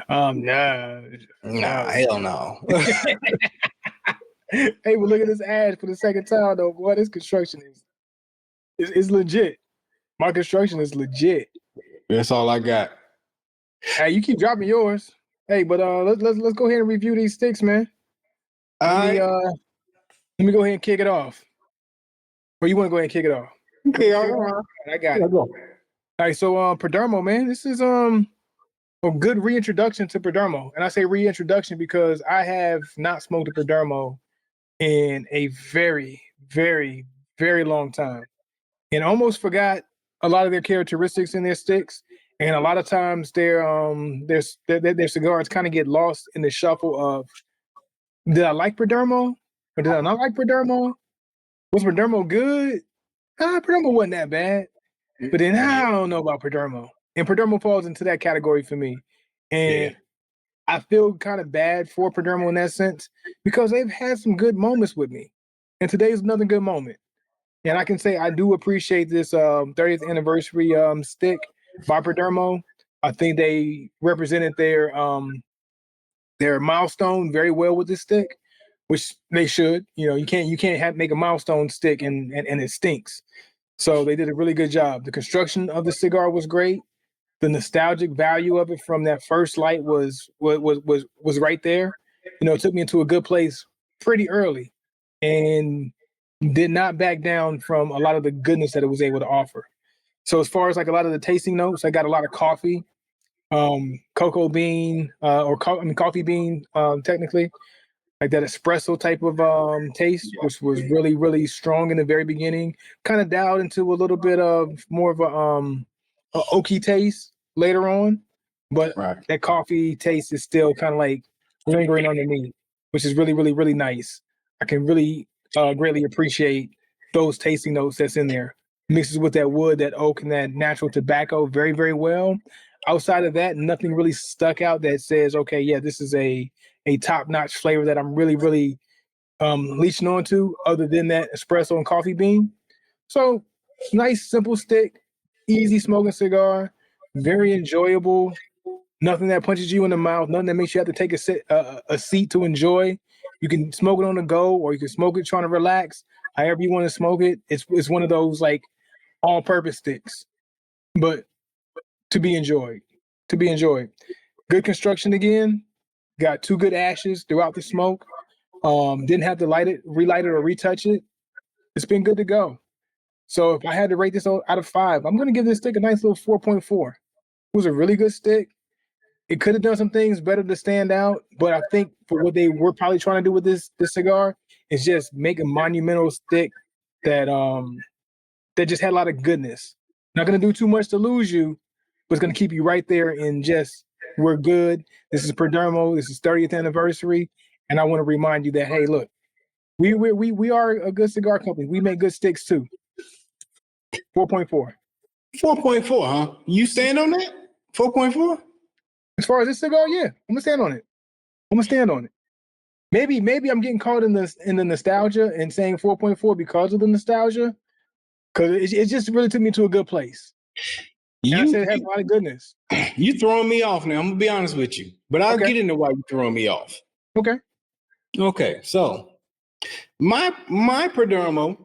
Nah. Hell no. Hey, but look at this ad for the second time though. Boy, this construction is legit. My construction is legit. That's all I got. Hey, you keep dropping yours. Hey, but let's go ahead and review these sticks, man. Let me go ahead and kick it off. Or you want to go ahead and kick it off? Okay, I got it. All right, so Perdermo, man, this is a good reintroduction to Perdermo. And I say reintroduction because I have not smoked a Perdermo in a very, very, very long time. And almost forgot a lot of their characteristics in their sticks. And a lot of times their cigars kind of get lost in the shuffle of, did I like Perdermo or did I not like Perdermo? Was Perdermo good? Perdermo wasn't that bad. But then I don't know about Perdermo. And Perdermo falls into that category for me. And I feel kind of bad for Perdermo in that sense because they've had some good moments with me. And today's another good moment. And I can say I do appreciate this 30th anniversary stick by Perdermo. I think they represented their milestone very well with this stick, which they should. You know, you can't make a milestone stick and it stinks. So they did a really good job. The construction of the cigar was great. The nostalgic value of it from that first light was right there. You know, it took me into a good place pretty early, and did not back down from a lot of the goodness that it was able to offer. So as far as like a lot of the tasting notes, I got a lot of coffee, cocoa bean, coffee bean, technically, like that espresso type of taste, which was really, really strong in the very beginning. Kind of dialed into a little bit of more of a oaky taste later on, but that coffee taste is still kind of like lingering underneath, which is really, really, really nice. I can really greatly appreciate those tasting notes that's in there. Mixes with that wood, that oak, and that natural tobacco very, very well. Outside of that, nothing really stuck out that says, okay, yeah, this is a top-notch flavor that I'm really, really leeching onto, other than that espresso and coffee bean. So nice, simple stick, easy smoking cigar, very enjoyable. Nothing that punches you in the mouth, nothing that makes you have to take a seat to enjoy. You can smoke it on the go, or you can smoke it trying to relax. However you want to smoke it. It's one of those like all-purpose sticks, but to be enjoyed. To be enjoyed. Good construction again. Got two good ashes throughout the smoke. Didn't have to relight it, or retouch it. It's been good to go. So if I had to rate this out of 5, I'm going to give this stick a nice little 4.4. It was a really good stick. It could have done some things better to stand out, but I think for what they were probably trying to do with this cigar is just make a monumental stick that just had a lot of goodness. Not going to do too much to lose you, but it's going to keep you right there in just, we're good. This is Perdermo. This is 30th anniversary. And I want to remind you that, hey, look, we are a good cigar company. We make good sticks too. 4.4. 4.4, huh? You stand on that? 4.4? As far as this cigar, yeah, I'm gonna stand on it. Maybe I'm getting caught in the nostalgia and saying 4.4 because of the nostalgia. Because it just really took me to a good place. I said it has a lot of goodness. You throwing me off now. I'm gonna be honest with you, but I'll get into why you throwing me off. Okay. So my Perdermo,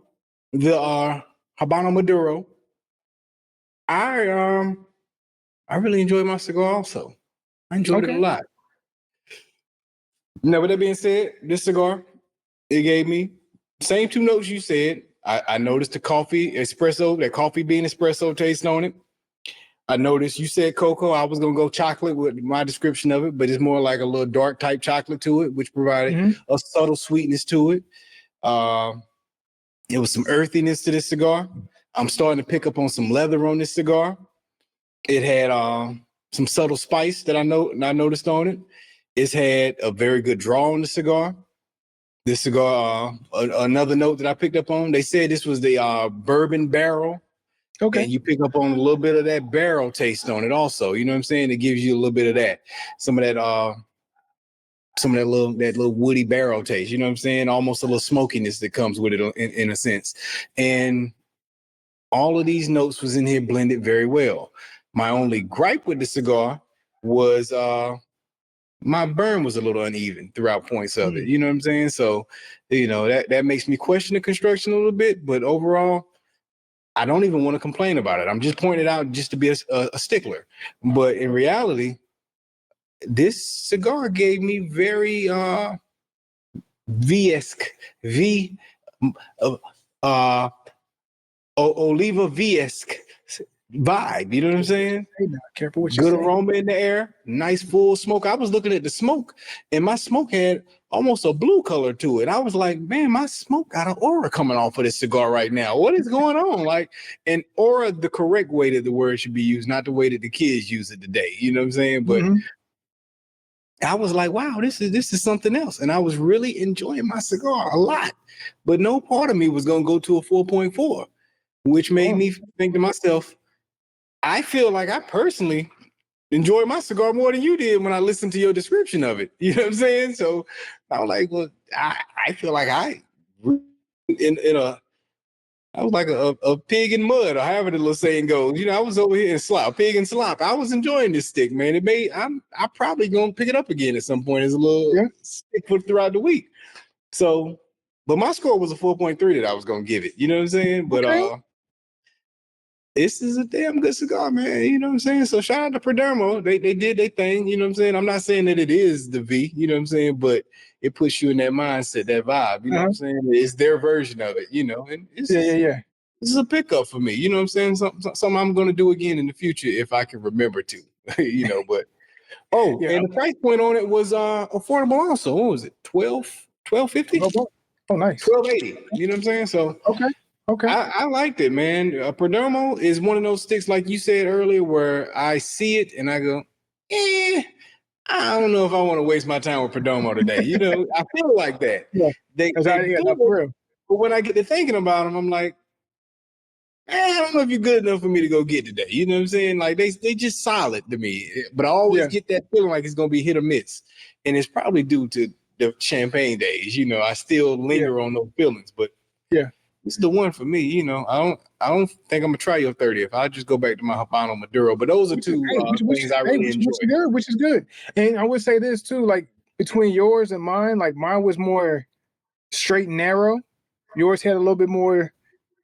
the Habano Maduro, I really enjoyed my cigar also. I enjoyed it a lot. Now, with that being said, this cigar, it gave me same two notes you said. I noticed the coffee espresso, that coffee bean espresso taste on it. I noticed you said cocoa. I was gonna go chocolate with my description of it, but it's more like a little dark type chocolate to it, which provided a subtle sweetness to it. It was some earthiness to this cigar. I'm starting to pick up on some leather on this cigar. It had some subtle spice that I noticed on it. It's had a very good draw on the cigar. This cigar, another note that I picked up on, they said this was the bourbon barrel. Okay. And you pick up on a little bit of that barrel taste on it also. You know what I'm saying? It gives you a little bit of that. Some of that little woody barrel taste. You know what I'm saying? Almost a little smokiness that comes with it in a sense. And all of these notes was in here blended very well. My only gripe with the cigar was my burn was a little uneven throughout points of it. You know what I'm saying? So, that makes me question the construction a little bit, but overall, I don't even want to complain about it. I'm just pointing it out just to be a stickler. But in reality, this cigar gave me very Oliva V-esque vibe. You know what I'm saying? Hey, now, careful what you Good say. aroma in the air, nice full smoke. I was looking at the smoke, and my smoke had almost a blue color to it. I was like, man, my smoke got an aura coming off of this cigar right now. What is going on? Like, an aura, the correct way that the word should be used, not the way that the kids use it today. You know what I'm saying? But I was like, wow, this is something else. And I was really enjoying my cigar a lot. But no part of me was going to go to a 4.4, which made me think to myself, I feel like I personally enjoyed my cigar more than you did when I listened to your description of it. You know what I'm saying? So I was like, well, I feel like I was like a pig in mud, or however the little saying goes. I was over here in slop, pig in slop. I was enjoying this stick, man. I'm probably gonna pick it up again at some point as a little stick for throughout the week. So, but my score was a 4.3 that I was gonna give it. You know what I'm saying? But this is a damn good cigar, man. You know what I'm saying? So shout out to Perdomo. They did their thing. You know what I'm saying? I'm not saying that it is the V, you know what I'm saying? But it puts you in that mindset, that vibe. You know what I'm saying? It's their version of it, and it's this is a pickup for me. You know what I'm saying? Something I'm going to do again in the future if I can remember to, but and the price point on it was affordable also. What was it? $12.50? Oh, nice. $12.80. You know what I'm saying? So Okay. I liked it, man. Perdomo is one of those sticks, like you said earlier, where I see it and I go, I don't know if I want to waste my time with Perdomo today. I feel like that. Yeah. They real. But when I get to thinking about them, I'm like, I don't know if you're good enough for me to go get today. You know what I'm saying? Like they just solid to me. But I always get that feeling like it's gonna be hit or miss. And it's probably due to the champagne days. I still linger on those feelings, but this is the one for me. I don't think I'm gonna try your 30th. I'll just go back to my Habano Maduro. But those are two things I really enjoy. Which is good. And I would say this too, like between yours and mine, like mine was more straight and narrow. Yours had a little bit more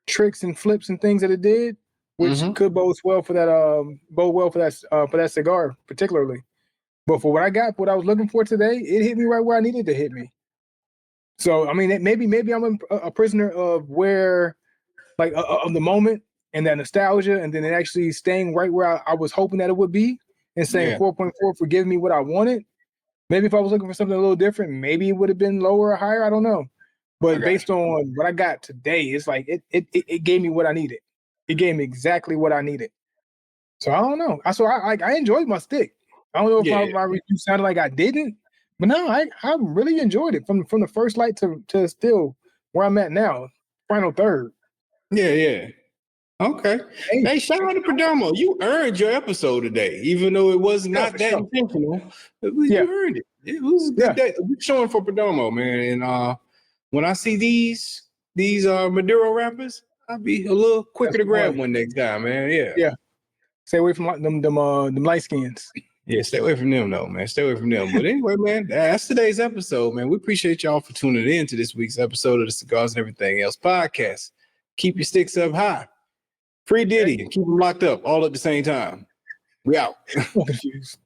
tricks and flips and things that it did, which could bode well for that cigar particularly. But for what I got, what I was looking for today, it hit me right where I needed to hit me. So I mean, maybe I'm a prisoner of where, like, of the moment and that nostalgia, and then it actually staying right where I was hoping that it would be, and saying 4.4 for giving me what I wanted. Maybe if I was looking for something a little different, maybe it would have been lower or higher. I don't know. But based on what I got today, it's like it gave me what I needed. It gave me exactly what I needed. So I don't know. I enjoyed my stick. I don't know if my review sounded like I didn't, but no, I really enjoyed it from the first light to still where I'm at now, final third. Yeah. Okay. Hey, shout out to Perdomo. You earned your episode today, even though it was not that intentional. You earned it. It was a good day. A good showing for Perdomo, man. And when I see these Maduro rappers, I'll be a little quicker to grab one next time, man. Yeah. Stay away from them light skins. Yeah, stay away from them, though, man. Stay away from them. But anyway, man, that's today's episode, man. We appreciate y'all for tuning in to this week's episode of the Cigars and Everything Else podcast. Keep your sticks up high. Free Diddy and keep them locked up all at the same time. We out. I'm confused.